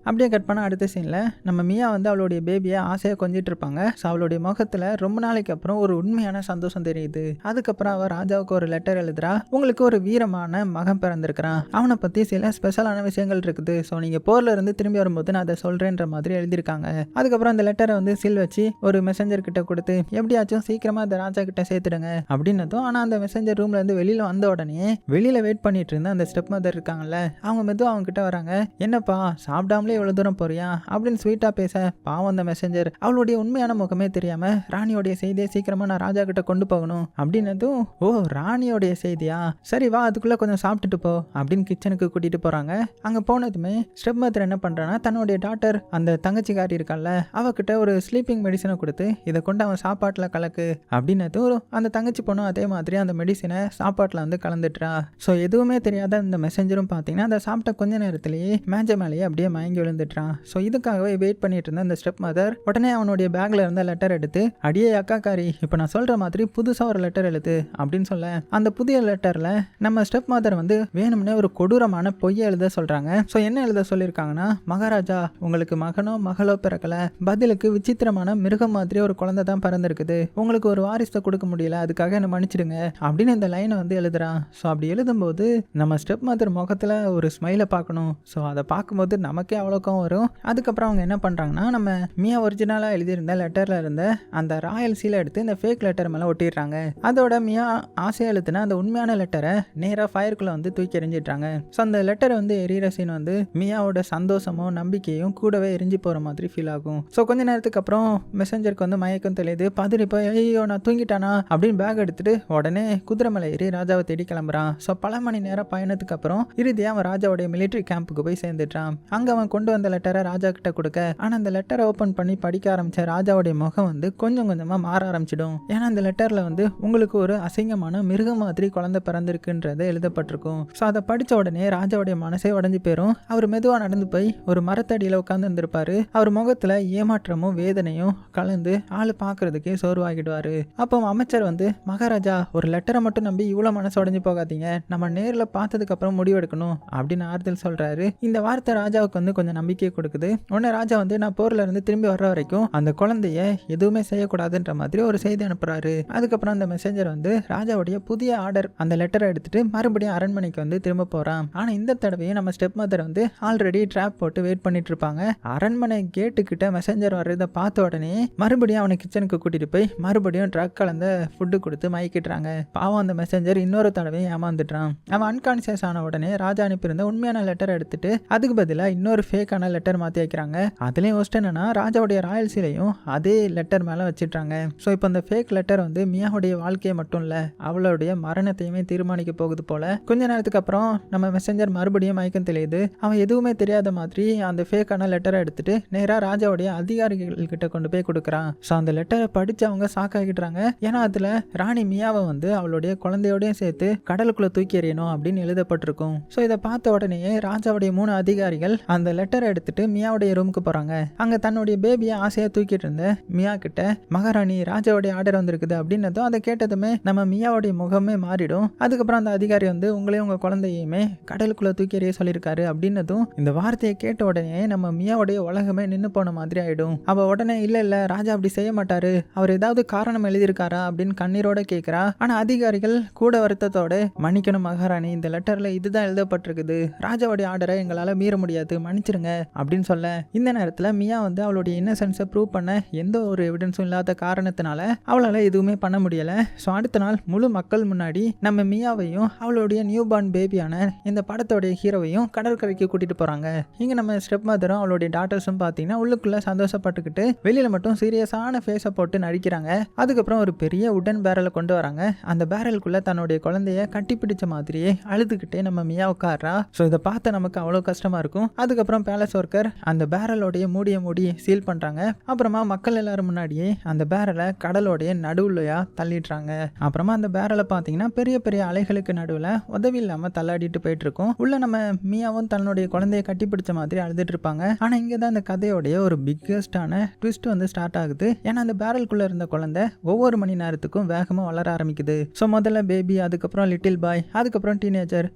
அப்படியே கட் பண்ண அடுத்த சீனில் நம்ம மியா வந்து அவளுடைய பேபியை ஆசையாக கொஞ்சிட்டு இருப்பாங்க. ஸோ அவளுடைய முகத்தில் ரொம்ப நாளைக்கு அப்புறம் ஒரு உண்மையான சந்தோஷம் தெரியுது. அதுக்கப்புறம் அவள் ராஜாவுக்கு ஒரு லெட்டர் எழுதுறா. உங்களுக்கு ஒரு வீரமான மகன் பிறந்திருக்கிறான், அவனை பற்றி சில ஸ்பெஷலான விஷயங்கள் இருக்குது. ஸோ நீங்கள் போரில் இருந்து திரும்பி வரும்போது நான் அதை சொல்கிறேன்ற மாதிரி எழுதியிருக்காங்க. அதுக்கப்புறம் அந்த லெட்டரை வந்து சீல் வச்சு ஒரு மெசஞ்சர் கிட்ட கொடுத்து எப்படியாச்சும் சீக்கிரமாக அந்த ராஜா கிட்ட சேர்த்துடுங்க அப்படின்னதும், ஆனால் அந்த மெசஞ்சர் ரூம்ல இருந்து வெளியில் வந்த உடனே வெளியில் வெயிட் பண்ணிட்டு இருந்த அந்த ஸ்டெப் மதர் இருக்காங்கல்ல, அவங்க மெதுவாக அவங்க கிட்ட வராங்க. என்னப்பா சாப்பிடாமலே இவ்வளோ தூரம் போறியா அப்படின்னு ஸ்வீட்டாக பேச, பாவம் அந்த மெசஞ்சர் அவளுடைய உண்மையான முகமே தெரியாம ராணியோடைய செய்தியை சீக்கிரமா நான் ராஜா கிட்ட கொண்டு போகணும் அப்படின்னதும், ஓ ராணியோடைய செய்தியா, சரி வா அதுக்குள்ள கொஞ்சம் சாப்பிட்டுட்டு போ அப்படின்னு கிச்சனுக்கு கூட்டிட்டு போறாங்க. அங்க போனதுமே ஸ்டெப் மதர் என்ன பண்றான்னா தன்னுடைய டாட்டர் அந்த தங்கச்சிக்காரி இருக்கால அவகிட்ட ஒரு ஸ்லீப்பிங் மெடிசனை கொடுத்து இதை கொண்டு அவன் சாப்பாட்டுல கலக்கு அப்படின்னதும் அந்த தங்கச்சி பொண்ணும் அதே மாதிரி அந்த மெடிசனை சாப்பாட்டுல வந்து கலந்துட்டா. ஸோ எதுவுமே தெரியாத இந்த மெசஞ்சரும் பார்த்தீங்கன்னா அதை சாப்பிட்ட கொஞ்ச நேரத்திலேயே மேஞ்ச மேலேயே அப்படியே மயங்கி விழுந்துட்டான். ஸோ இதுக்காகவே வெயிட் பண்ணிட்டு இருந்த அந்த ஸ்டெப் மதர் உடனே அவனுடைய பேக்ல இருந்த லெட்டர் எடுத்து, அடியே அக்காக்காரி இப்போ நான் சொல்ற மாதிரி புதுசா ஒரு லெட்டர் எழுது அப்படின்னு சொல்ல, அந்த புதிய லெட்டர்ல நம்ம ஸ்டெப் மதர் வந்து வேணும்னே ஒரு கொடூரமான பொய்யை எழுத சொல்றாங்க. ஸோ என்ன எழுத சொல்லியிருக்காங்கன்னா, மகாராஜா உங்களுக்கு மகனோ மகளோ பிறக்கல, பதிலுக்கு விசித்திரமான மிருகம் மாதிரி ஒரு குழந்தை தான் பிறந்திருக்குது, உங்களுக்கு ஒரு வாரிசை கொடுக்க முடியல, அதுக்காக என்ன மன்னிச்சிடுங்க அப்படின்னு இந்த லைனை வந்து எழுதுறான். ஸோ அப்படி எழுதும்போது நம்ம ஸ்டெப் மதர் முகத்துல ஒரு ஸ்மைலை பார்க்கணும். ஸோ அதை பார்க்கும்போது நமக்கே அவ்வளோக்கும் வரும். அதுக்கப்புறம் அவங்க என்ன பண்றாங்கன்னா, நம்ம மியா ஒரிஜினலாக எழுதியிருந்த லெட்டர்ல இருந்த அந்த ராயல் சீலை எடுத்து இந்த ஃபேக் லெட்டர் மேலே ஒட்டிடுறாங்க. அதோட மியா ஆசையாக எழுத்துனா அந்த உண்மையான லெட்டரை நேராக ஃபயருக்குள்ள வந்து தூக்கி எறிஞ்சிட்டாங்க. ஸோ அந்த லெட்டரை வந்து எரியிற சீன் வந்து மியாவோட சந்தோஷமும் நம்பிக்கையும் கூடவே எரிஞ்சு போகிற மாதிரி ஃபீல் ஆகும். ஸோ கொஞ்ச நேரத்துக்கு அப்புறம் மெசஞ்சருக்கு வந்து மயக்கம் தெளியுது. பதறி போய் ஐயோ நான் தூங்கிட்டானா அப்படின்னு பேக் எடுத்துட்டு உடனே குதிரை மேலே ஏறி ராஜாவை தேடி கிளம்புறான். ஸோ பல மணி நேரம் பயணத்துக்கு அப்புறம் இறுதியாக அவன் ராஜாவுடைய மிலிட்ரி கேம்புக்கு போய் சேர்ந்துட்டான். அங்கே அவன் கொண்டு வந்த லெட்டரை ராஜா கிட்ட கொடுக்க, ஆனால் அந்த லெட்டரை ஓப்பன் பண்ணி படிக்க ஆரம்பிச்ச ராஜாவுடைய முகம் வந்து கொஞ்சம் கொஞ்சமாக மாற ஆரம்பிச்சிடும். ஏன்னா அந்த லெட்டரில் வந்து உங்களுக்கு ஒரு அசிங்கமான மிருகம் மாதிரி குழந்தை பிறந்திருக்குன்றது எழுதப்பட்டிருக்கும். ஸோ அதை படித்த உடனே ராஜாவுடைய மனசே உடஞ்சி போயிடும். அவர் மெதுவாக நடந்து போய் ஒரு மரத்தடியில் உட்காந்து இருந்திருப்பாரு. அவர் முகத்தில் ஏமாற்றமும் வேதனையும் கலந்து ஆள் பார்க்கறதுக்கே சோர்வாகிடுவாரு. அப்போ அமைச்சர் வந்து, மகாராஜா ஒரு லெட்டரை மட்டும் நம்பி இவ்வளோ மனசு உடஞ்சி போகாதீங்க, நம்ம நேரில் பார்த்ததுக்கு அப்புறம் முடிவெடுக்கணும் அப்படின்னு ஆறுதல் சொல்றாரு. இந்த வார்த்தை ராஜாவுக்கு வந்து கொஞ்சம் நம்பிக்கையை கொடுக்குது. உடனே ராஜா வந்து நான் போர்ல இருந்து திரும்பி வர்ற வரைக்கும் அந்த குழந்தைய எதுவுமே செய்யக்கூடாதுன்ற மாதிரி ஒரு செய்தி அனுப்புறாரு. அதுக்கப்புறம் அந்த மெசஞ்சர் வந்து ராஜாவுடைய புதிய ஆர்டர் அந்த லெட்டரை எடுத்துட்டு மறுபடியும் அரண்மனைக்கு வந்து திரும்ப போறான். ஆனா இந்த தடவையும் நம்ம ஸ்டெப் மதர் வந்து ஆல்ரெடி ட்ராப் போட்டு வெயிட் பண்ணிட்டு இருப்பாங்க. அரண்மனை கேட்டு கிட்ட மெசஞ்சர் வர்றதை பார்த்த உடனே மறுபடியும் அவனை கிச்சனுக்கு கூட்டிட்டு போய் மறுபடியும் ட்ரக் கலந்த ஃபுட்டு கொடுத்து மயக்கிட்டுறாங்க. பாவம் அந்த மெசஞ்சர் இன்னொரு தடவையும் ஏமாந்துட்டான். அவன் அன்கான்சியஸ் ஆன உடனே ராஜா அனுப்பியிருந்த உண்மையான லெட்டர் எடுத்துட்டு அதுக்கு பதிலாக இன்னொரு ஃபேக்கான லெட்டர் மாற்றி வைக்கிறாங்க. அதுலேயும் ஃபர்ஸ்ட் என்னன்னா ராஜாவுடைய ராயல் சீலையும் அதே லெட்டர் மேலே வச்சிட்டாங்க. ஸோ இப்போ இந்த ஃபேக் லெட்டர் வந்து மியாவுடைய வாழ்க்கையை மட்டும் இல்லை அவளுடைய மரணத்தையுமே தீர்மானிக்க போகுது போல. கொஞ்ச நேரத்துக்கு அப்புறம் நம்ம மெசஞ்சர் மறுபடியும் மயக்கம் தெளியுது. அவன் எதுவுமே தெரியாத மாதிரி அந்த ஃபேக்கான லெட்டரை எடுத்துட்டு நேராக ராஜாவுடைய அதிகாரிகள் கிட்ட கொண்டு போய் கொடுக்குறான். ஸோ அந்த லெட்டரை படித்து அவங்க ஷாக் ஆகிடுறாங்க. ஏன்னா அதில் ராணி மியாவை வந்து அவளுடைய குழந்தையோடையும் சேர்த்து கடலுக்குள்ள தூக்கி எறியணும் அப்படின்னு எழுதப்பட்டிருக்கும். ஸோ இதை பார்த்த உடனே ராஜாவுடைய 3 அதிகாரிகள் அந்த லெட்டரை எடுத்துட்டு மியாவுடைய ரூமுக்கு போறாங்க. அங்க தன்னுடைய பேபியை ஆசையா தூக்கிட்டு இருந்த மியா கிட்ட, மகாராணி ராஜாவுடைய ஆர்டர் வந்திருக்குது அப்படின்னதும் அதை கேட்டதுமே நம்ம மியாவுடைய முகமே மாறிடும். அதுக்கப்புறம் அந்த அதிகாரி வந்து உங்களையும் உங்க குழந்தையுமே கடலுக்குள்ள தூக்கி எறிய சொல்லியிருக்காரு அப்படின்னதும் இந்த வார்த்தையை கேட்ட உடனே நம்ம மியாவுடைய உலகமே நின்று போன மாதிரி ஆயிடும். அவ உடனே இல்ல ராஜா அப்படி செய்ய மாட்டாரு, அவர் ஏதாவது காரணம் எழுதியிருக்காரா அப்படின்னு கண்ணீரோட கேட்கிறா. ஆனா அதிகாரிகள் கூட வருத்தத்தோட, மன்னிக்கணும் மகாராணி, இந்த லெட்டர்ல இதுதான் எழுதப்பட்டிருக்குது, ராஜாவுடைய ஆர்டரை எங்களால மீற முடியாது, மன்னிச்சிருங்க அப்படின்னு சொல்ல, இந்த நேரத்துல மியா வந்து அவளுடைய இன்னசென்ஸை ப்ரூவ் பண்ண எந்த ஒரு எவிடன்ஸும் இல்லாத காரணத்தினால அவளால எதுவுமே பண்ண முடியல. ஸோ அடுத்த நாள் முழு மக்கள் முன்னாடி நம்ம மியாவையும் அவளுடைய நியூ பார்ன் பேபியான இந்த படத்தோடைய ஹீரோவையும் கடற்கரைக்கு கூட்டிட்டு போறாங்க. இங்க நம்ம ஸ்டெப் மதரும் அவளுடைய டாட்டர்ஸும் பார்த்தீங்கன்னா உள்ளுக்குள்ள சந்தோஷப்பட்டுக்கிட்டு வெளியில மட்டும் சீரியஸான ஃபேஸை போட்டு நடிக்கிறாங்க. அதுக்கப்புறம் ஒரு பெரிய உடன் பேரலை கொண்டு வராங்க. அந்த பேரலுக்குள்ள தன்னுடைய குழந்தைய கட்டி பிடிச்ச மாதிரியே அழுதுகிட்டே நம்ம மியா உட்கார்றா. ஸோ இதை பார்த்து நமக்கு அவ்வளோ கஷ்டமா இருக்கும். அதுக்கப்புறம் பேலஸ் ஒர்க்கர் அந்த பேரலோடைய மூடி சீல் பண்றாங்க. அப்புறமா மக்கள் எல்லாரும் முன்னாடியே அந்த பேரலை கடலோடைய நடுவுலையா தள்ளிடுறாங்க. அப்புறமா அந்த பேரலை பார்த்தீங்கன்னா பெரிய பெரிய அலைகளுக்கு நடுவில் உதவி இல்லாம தள்ளாடிட்டு போயிட்டு இருக்கும். உள்ள நம்ம மியாவும் தன்னுடைய குழந்தைய கட்டி பிடிச்ச மாதிரி அழுதுட்டு இருப்பாங்க. ஆனா இங்க தான் இந்த கதையோடைய ஒரு பிக்கஸ்டான ட்விஸ்ட் வந்து ஸ்டார்ட் ஆகுது. ஏன்னா அந்த பேரலுக்குள்ள இருந்த குழந்தை ஒவ்வொரு மணி நேரத்துக்கும் வேகமா வளர ஆரம்பிக்குது. ஸோ முதல்ல பேபி, அதுக்கப்புறம் லிட்டில் பாய், அதுக்கப்புறம் டீனேஜர்,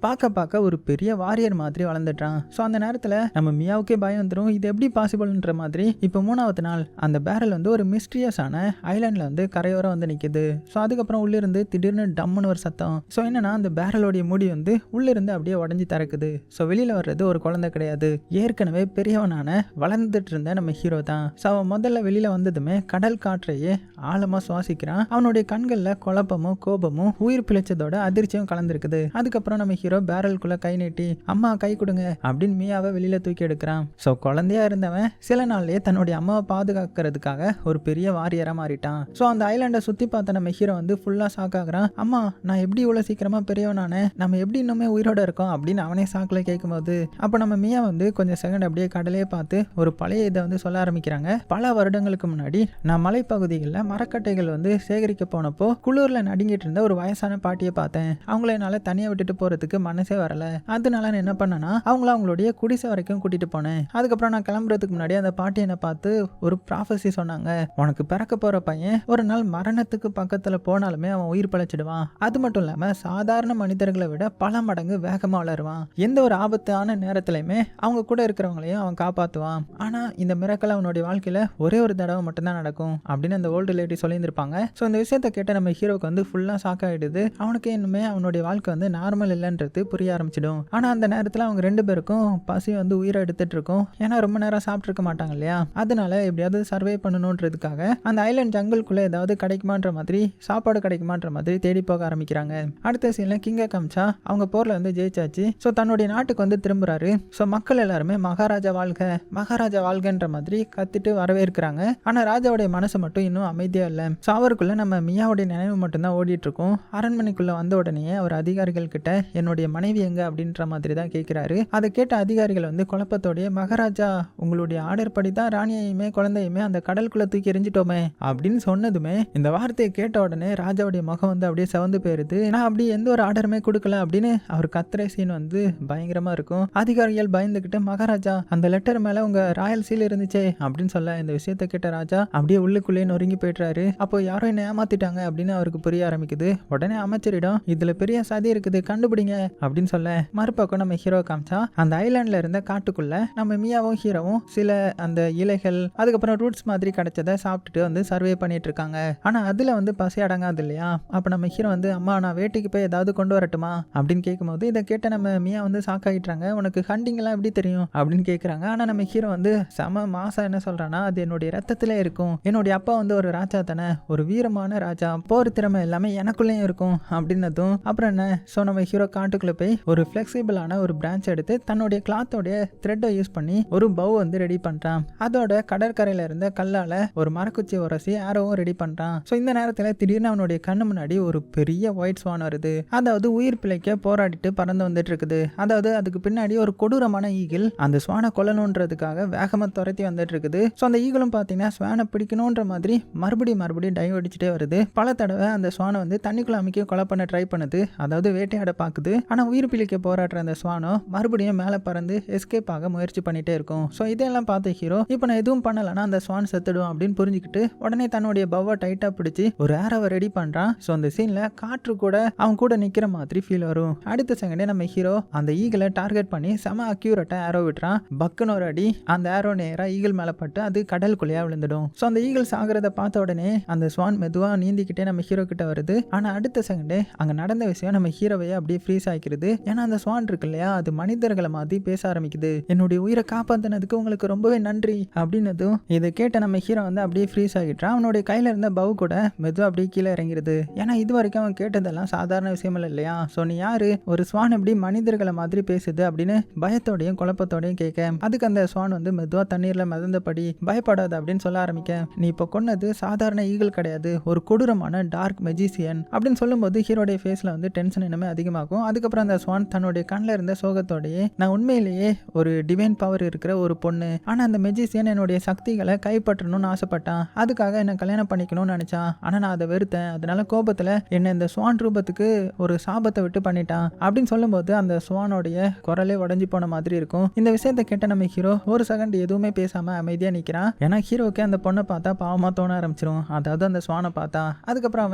பார்க்க ஒரு பெரிய வாரியர் மாதிரி வளர்ந்துட்டான். ஸோ அந்த நேரத்தில் நம்ம மியாவுக்கே பயம் வந்துடும், இது எப்படி பாசிபிள்ன்ற மாதிரி. இப்போ 3வது நாள் அந்த பேரல் வந்து ஒரு மிஸ்டீரியஸான ஐலாண்டில் வந்து கரையோரம் வந்து நிற்குது. ஸோ அதுக்கப்புறம் உள்ளிருந்து திடீர்னு டம்முன்னு ஒரு சத்தம். ஸோ என்னன்னா அந்த பேரலோடைய முடி வந்து உள்ளிருந்து அப்படியே உடஞ்சி திறக்குது. ஸோ வெளியில் வர்றது ஒரு குழந்தை கிடையாது, ஏற்கனவே பெரியவனான வளர்ந்துட்டு இருந்த நம்ம ஹீரோ தான். ஸோ அவன் முதல்ல வெளியில் வந்ததுமே கடல் காற்றையே ஆழமாக சுவாசிக்கிறான். அவனுடைய கண்களில் குழப்பமும் கோபமும் உயிர் பிழைச்சதோட அதிர்ச்சியும் கலந்துருக்குது. அதுக்கப்புறம் நம்ம ஹீரோ பேரலுக்குள்ள கை நீட்டி அம்மா கை கொடுங்க அப்படின்னு மியாவை வெளியில தூக்கி எடுக்கிறான். ஸோ குழந்தையா இருந்தவன் சில நாள்லயே தன்னுடைய அம்மாவை பாதுகாக்கிறதுக்காக ஒரு பெரிய வாரியரா மாறிட்டான். ஸோ அந்த ஐலாண்டை சுத்தி பார்த்த நம்ம ஹீரோ வந்து ஃபுல்லா ஷாக் ஆகுறான். அம்மா நான் எப்படி இவ்வளவு சீக்கிரமா பெரியவனானே, நம்ம எப்படி இன்னுமே உயிரோட இருக்கோம் அப்படின்னு அவனே ஷாக்ல கேட்கும்போது அப்போ நம்ம மியா வந்து கொஞ்சம் செகண்ட் அப்படியே கடலையே பார்த்து ஒரு பழைய இதை வந்து சொல்ல ஆரம்பிக்கிறாங்க. பல வருடங்களுக்கு முன்னாடி நான் மலைப்பகுதிகளில் மரக்கட்டைகள் வந்து சேகரிக்க போனப்போ குளூர்ல நடுங்கிட்டு இருந்த ஒரு வயசான பாட்டியை பார்த்தேன். அவங்கள என்னால தனியா விட்டுட்டு போறதுக்கு மனசே வரல. அதனால நான் என்ன பண்ணேன்னா அவங்கள அவங்களுடைய குடிசை வரைக்கும் கூட்டிட்டு போனேன். அதுக்கப்புறம் நான் கிளம்புறதுக்கு முன்னாடி அந்த பாட்டி என்னை பார்த்து ஒரு ப்ராஃபஸி சொன்னாங்க. உனக்கு பிறக்க போற பையன் ஒரு நாள் மரணத்துக்கு பக்கத்துல போனாலுமே அவன் உயிர் பழைச்சிடுவான். அது மட்டும் இல்லாம சாதாரண மனிதர்களை விட பல மடங்கு வேகமா வளருவான். எந்த ஒரு ஆபத்தான நேரத்திலையுமே அவங்க கூட இருக்கிறவங்களையும் அவன் காப்பாத்துவான். ஆனா இந்த மிரக்கல் அவனுடைய வாழ்க்கையில ஒரே ஒரு தடவை மட்டும்தான் நடக்கும் அப்படின்னு அந்த ஓல்டு லேடி சொல்லியிருந்திருப்பாங்க. ஸோ இந்த விஷயத்த கேட்ட நம்ம ஹீரோக்கு வந்து ஃபுல்லா ஷாக் ஆயிடுது. அவனுக்கு இன்னுமே அவனுடைய வாழ்க்கை வந்து நார்மல் இல்லைன்றது புரிய ஆரம்பிச்சிடும். ஆனா அந்த நேரத்தில் அவங்க 2 பேருக்கும் பசி வந்து உயிரை எடுத்துட்டு இருக்கும். ஏன்னா ரொம்ப நேரம் சாப்பிட்டு இருக்க மாட்டாங்க இல்லையா, அதனால எப்படியாவது சர்வே பண்ணணுன்றதுக்காக அந்த ஐலாண்ட் ஜங்கிள்குள்ள ஏதாவது கிடைக்குமான்ற மாதிரி சாப்பாடு கிடைக்குமான்ற மாதிரி தேடி போக ஆரம்பிக்கிறாங்க. அடுத்த சீன்ல கிங்க காமிச்சா அவங்க போர்ல வந்து ஜெயிச்சாச்சு. ஸோ தன்னுடைய நாட்டுக்கு வந்து திரும்புறாரு. ஸோ மக்கள் எல்லாருமே மகாராஜா வாழ்க மகாராஜா வாழ்கன்ற மாதிரி கத்திட்டு வரவேற்கிறாங்க. ஆனா ராஜாவுடைய மனசு மட்டும் இன்னும் அமைதியா இல்லை. ஸோ அவருக்குள்ள நம்ம மியாவுடைய நினைவு மட்டும்தான் ஓடிட்டு இருக்கும். அரண்மனைக்குள்ள வந்த உடனே அவர் அதிகாரிகள் கிட்ட என்னுடைய மனைவி எங்க அப்படின்ற மாதிரி தான் கேட்கிறாரு. அதை கேட்ட அதிகாரிகள் வந்து குழப்பத்தோடைய மகாராஜா உங்களுடைய ஆர்டர் படி தான் ராணியையுமே குழந்தையுமே அந்த கடலுக்குள்ள தூக்கி எரிஞ்சிட்டோமே அப்படின்னு சொன்னதுமே இந்த வார்த்தையை கேட்ட உடனே ராஜாவுடைய முகம் வந்து அப்படியே செவந்து போயிருது. நான் அப்படி எந்த ஒரு ஆர்டருமே கொடுக்கல அப்படின்னு அவர் கத்துற சீன் வந்து பயங்கரமா இருக்கும். அதிகாரிகள் பயந்துகிட்டு மகாராஜா அந்த லெட்டர் மேல உங்க ராயல் சீல் இருந்துச்சே அப்படின்னு சொல்ல இந்த விஷயத்தை கேட்ட ராஜா அப்படியே உள்ளுக்குள்ளேயே நொறுங்கி போயிட்டாரு. அப்போ யாரோ என்ன ஏமாத்திட்டாங்க அப்படின்னு அவருக்கு புரிய ஆரம்பிக்குது. உடனே அமைச்சரிடம் இதுல பெரிய சதி இருக்குது கண்டுபிடிங்க அப்படின்னு சொல்ல மறுபக்கம் நம்ம ஹீரோ காமிச்சா அந்த ஐலாண்ட்ல இருந்த காட்டுக்குள்ள நம்ம மியாவும் ஹீரோவும் சில அந்த இலைகள் அதுக்கப்புறம் ரூட்ஸ் மாதிரி கிடைச்சதை சாப்பிட்டுட்டு வந்து சர்வே பண்ணிட்டு இருக்காங்க. ஆனா அதுல வந்து பசி அடங்காது இல்லையா. அப்ப நம்ம ஹீரோ வந்து அம்மா நான் வேட்டைக்கு போய் ஏதாவது கொண்டு வரட்டுமா அப்படின்னு கேட்கும்போது இதை கேட்ட நம்ம மியா வந்து ஷாக் ஆகிட்டாங்க. உனக்கு ஹண்டிங் எல்லாம் எப்படி தெரியும் அப்படின்னு கேட்கறாங்க. ஆனா நம்ம ஹீரோ வந்து செம மாசா என்ன சொல்றான்னா அது என்னுடைய ரத்தத்திலே இருக்கும். என்னுடைய அப்பா வந்து ஒரு ராஜா தானே, ஒரு வீரமான ராஜா, போர் திறமை எல்லாமே எனக்குள்ளேயும் இருக்கும் அப்படின்னதும் அப்புறம் என்ன. ஸோ நம்ம ஹீரோ காட்டுக்குள்ள போய் ஒரு ஃபிளெக்சிபிளான ஒரு பிரான்ச் எடுத்து தன்னுடைய கிளாத்தோடைய த்ரெட்டை யூஸ் பண்ணி ஒரு பவ் வந்து ரெடி பண்றான். அதோட கடற்கரையில இருந்த கல்லால ஒரு மரக்குச்சி உரசி ஆரோவும் ரெடி பண்றான். ஸோ இந்த நேரத்தில் திடீர்னு அவனுடைய கண்ணு முன்னாடி ஒரு பெரிய ஒயிட் ஸ்வான் வருது. அதாவது உயிர் பிழைக்க போராடிட்டு பறந்து வந்துட்டு இருக்குது. அதாவது அதுக்கு பின்னாடி ஒரு கொடூரமான ஈகிள் அந்த ஸ்வானை கொல்லணுன்றதுக்காக வேகமா துரத்தி வந்துட்டு இருக்குது. ஸோ அந்த ஈகிளும் பார்த்தீங்கன்னா ஸ்வானை பிடிக்கணுன்ற மாதிரி மறுபடியும் டைவ் அடிச்சுட்டே வருது. பல தடவை அந்த ஸ்வானை வந்து தண்ணிக்குள்ள அமைக்க கொலை பண்ண ட்ரை பண்ணுது, அதாவது வேட்டையாட பாக்குது. ஆனா உயிர் பிழைக்க போராடுற அந்த ஸ்வானோ மறுபடியும் மேலே பறந்து எஸ்கேப் ஆக முயற்சி பண்ணிட்டே இருக்கும். ஸோ இதெல்லாம் பார்த்த ஹீரோ இப்போ நான் எதுவும் பண்ணலன்னா அந்த ஸ்வான் செத்துடும் அப்படின்னு புரிஞ்சுக்கிட்டு உடனே தன்னுடைய பவ்வை டைட்டா பிடிச்சி ஒரு ஏரோவை ரெடி பண்றான். ஸோ அந்த சீன்ல காற்று கூட அவன் கூட நிக்கிற மாதிரி ஃபீல் வரும். அடுத்த செகண்டே நம்ம ஹீரோ அந்த ஈகிளை டார்கெட் பண்ணி செம அக்யூரேட்டா ஏரோ விட்டுறான். பக்குன்னு ஒரு அடி அந்த ஏரோ நேரா ஈகிள் மேல பட்டு அது கடலுக்குள்ளேயே விழுந்துடும். ஸோ அந்த ஈகிள் சாகிறத பார்த்த உடனே அந்த ஸ்வான் மெதுவா நீந்திக்கிட்டே நம்ம ஹீரோ கிட்ட வருது. ஆனா அடுத்த செகண்டே அங்க நடந்த விஷயம் நம்ம ஹீரோவையே அப்படியே ஃப்ரீஸ் ஆகிக்கிறது. ஏன்னா அந்த ஸ்வான் இருக்கு இல்லையா, அது மனிதர்களை மாதிரி பேச ஆரம்பிக்குது. என்னுடைய உயிரை காப்பாத்தினதுக்கு உங்களுக்கு ரொம்பவே நன்றி அப்படின்னதும் இதை கேட்ட நம்ம ஹீரோ வந்து அப்படியே ஃப்ரீஸ் ஆகிட்டான். அவனுடைய கையில இருந்த பவு கூட மெதுவா அப்படியே கீழே இறங்கிடுது. ஏன்னா இது வரைக்கும் அவன் கேட்டதெல்லாம் சாதாரண விஷயம் இல்லையா. ஸோ நீ யாரு, ஒரு ஸ்வான் எப்படி மனிதர்களை மாதிரி பேசுது அப்படின்னு பயத்தோடையும் குழப்பத்தோடையும் கேட்க அதுக்கு அந்த ஸ்வான் வந்து மெதுவா தண்ணீர்ல மிதந்தபடி பயப்படாது அப்படின்னு சொல்ல ஆரம்பிக்க நீ இப்போ கொன்னது சாதாரண ஈகிள் கிடையாது, ஒரு கொடூரமான டார்க் மெஜிசியன் அப்படின்னு சொல்லும்போது ஹீரோடைய ஃபேஸ்ல வந்து டென்ஷன் இன்னுமே அதிகமாகும். அதுக்கப்புறம் அந்த ஸ்வான் தன்னுடைய கண்ணில் இருந்த சோகத்தோடையே நான் உண்மையிலேயே ஒரு டிவைன் பவர் இருக்கிற ஒரு பொண்ணு, ஆனா அந்த மெஜிசியன் என்னுடைய சக்திகளை கைப்பற்றணும்னு ஆசைப்பட்டான், அதுக்காக என்ன கல்யாணம் பண்ணிக்கணும்னு நினைச்சான். ஆனா நான் அதை வெறுத்தேன். அதனால கோபத்துல என்ன இந்த ஸ்வான் ரூபத்துக்கு ஒரு சாபத்தை விட்டு பண்ணிட்டான் அப்படின்னு சொல்லும்போது அந்த ஸ்வானோடைய குரலே உடஞ்சி போன மாதிரி இருக்கும். இந்த விஷயத்தை கேட்ட நம்ம ஹீரோ ஒரு செகண்ட் எதுவுமே பேசாம அமைதியா நிக்கிறான். ஏன்னா ஹீரோக்கு அந்த பொண்ணை பார்த்தா பாவமா தோண ஆரம்பிச்சிடும், அதாவது அந்த ஸ்வானை பார்த்தா. அதுக்கப்புறம்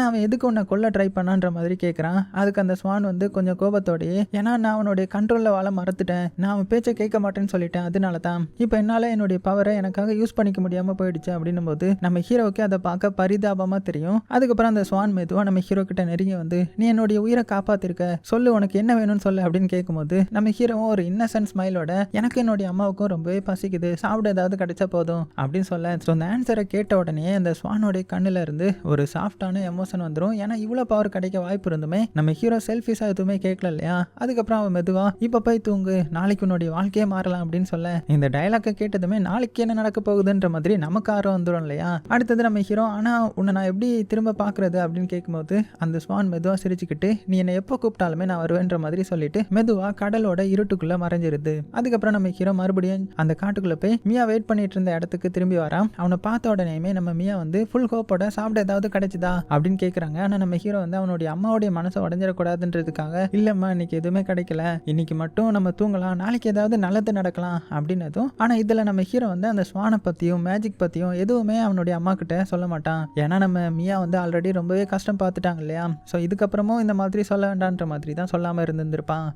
அவன் எதுக்கு உன்னை கொல்ல ட்ரை பண்ணான்ற மாதிரி கேட்கறான். அதுக்கு அந்த ஸ்வான் வந்து கொஞ்சம் கோபத்தோடையே ஏன்னா நான் அவனுடைய கண்ட்ரோல்ல வாழ மறந்துட்டேன், நான் அவன் பேச்சை கேட்க மாட்டேன்னு சொல்லிட்டேன், அதனால தான் இப்போ என்னால் என்னுடைய பவரை எனக்காக யூஸ் பண்ணிக்க முடியாமல் போயிடுச்சு அப்படின்னும் போது நம்ம ஹீரோவுக்கு அதை பார்க்க பரிதாபமாக தெரியும். அதுக்கப்புறம் அந்த ஸ்வான் மெதுவாக நம்ம ஹீரோ கிட்ட நெருங்கி வந்து நீ என்னுடைய உயிரை காப்பாத்திருக்க, சொல்லு உனக்கு என்ன வேணும்னு சொல்லு அப்படின்னு கேட்கும்போது நம்ம ஹீரோவும் ஒரு இன்னசென்ட் ஸ்மைலோட எனக்கு என்னுடைய அம்மாவுக்கும் ரொம்பவே பசிக்குது, சாப்பிட ஏதாவது கிடைச்சா போதும் அப்படின்னு சொல்ல ஸோ அந்த ஆன்சரை கேட்ட உடனே அந்த ஸ்வானோடைய கண்ணில் இருந்து ஒரு சாஃப்டான எமோஷன் வந்துடும். ஏன்னா இவ்வளோ பவர் கிடைக்க வாய்ப்பு இருந்துமே நம்ம ஹீரோ செல்ஃபிஸாக எதுவுமே கேட்கல இல்லையா. அதுக்கப்புறம் அவன் மெதுவா இப்போ போய் தூங்கு, நாளைக்கு உன்னுடைய வாழ்க்கையே மாறலாம் அப்படின்னு சொல்ல இந்த டைலாக்கை கேட்டதுமே நாளைக்கு என்ன நடக்க போகுதுன்ற மாதிரி நமக்கு ஆர்வம் வந்துடும் இல்லையா. அடுத்தது நம்ம ஹீரோ ஆனால் உன்னை நான் எப்படி திரும்ப பார்க்கறது அப்படின்னு கேட்கும்போது அந்த ஸ்வான் மெதுவாக சிரிச்சுக்கிட்டு நீ என்னை எப்போ கூப்பிட்டாலுமே நான் வருவேன்ற மாதிரி சொல்லிட்டு மெதுவாக கடலோட இருட்டுக்குள்ள மறைஞ்சிருது. அதுக்கப்புறம் நம்ம ஹீரோ மறுபடியும் அந்த காட்டுக்குள்ள போய் மியா வெயிட் பண்ணிட்டு இருந்த இடத்துக்கு திரும்பி வரான். அவனை பார்த்த உடனேயுமே நம்ம மியா வந்து ஃபுல் ஹோப்போட சாப்பிட ஏதாவது கிடைச்சதா அப்படின்னு கேட்குறாங்க. ஆனால் நம்ம ஹீரோ வந்து அவனுடைய அம்மாவுடைய மனசை உடஞ்சிடக்கூடாதுன்றதுக்காக இல்லம்மா இன்னைக்கு எதுவுமே கிடைக்கல, இன்னைக்கு மட்டும் நம்ம தூங்கலாம், நாளைக்கு ஏதாவது நல்லது நடக்கலாம் அப்படின்னதும். ஆனால் இதில் நம்ம ஹீரோ வந்து அந்த ஸ்வானை பற்றியும் மேஜிக் பற்றியும் எதுவுமே அவனுடைய அம்மா கிட்ட சொல்ல மாட்டான். ஏன்னா நம்ம மியா வந்து ஆல்ரெடி ரொம்பவே கஷ்டம் பார்த்துட்டாங்க இல்லையா. ஸோ இதுக்கப்புறமும் இந்த மாதிரி சொல்ல வேண்டான்ற மாதிரி தான் சொல்லாமல் இருந்திருப்பான்.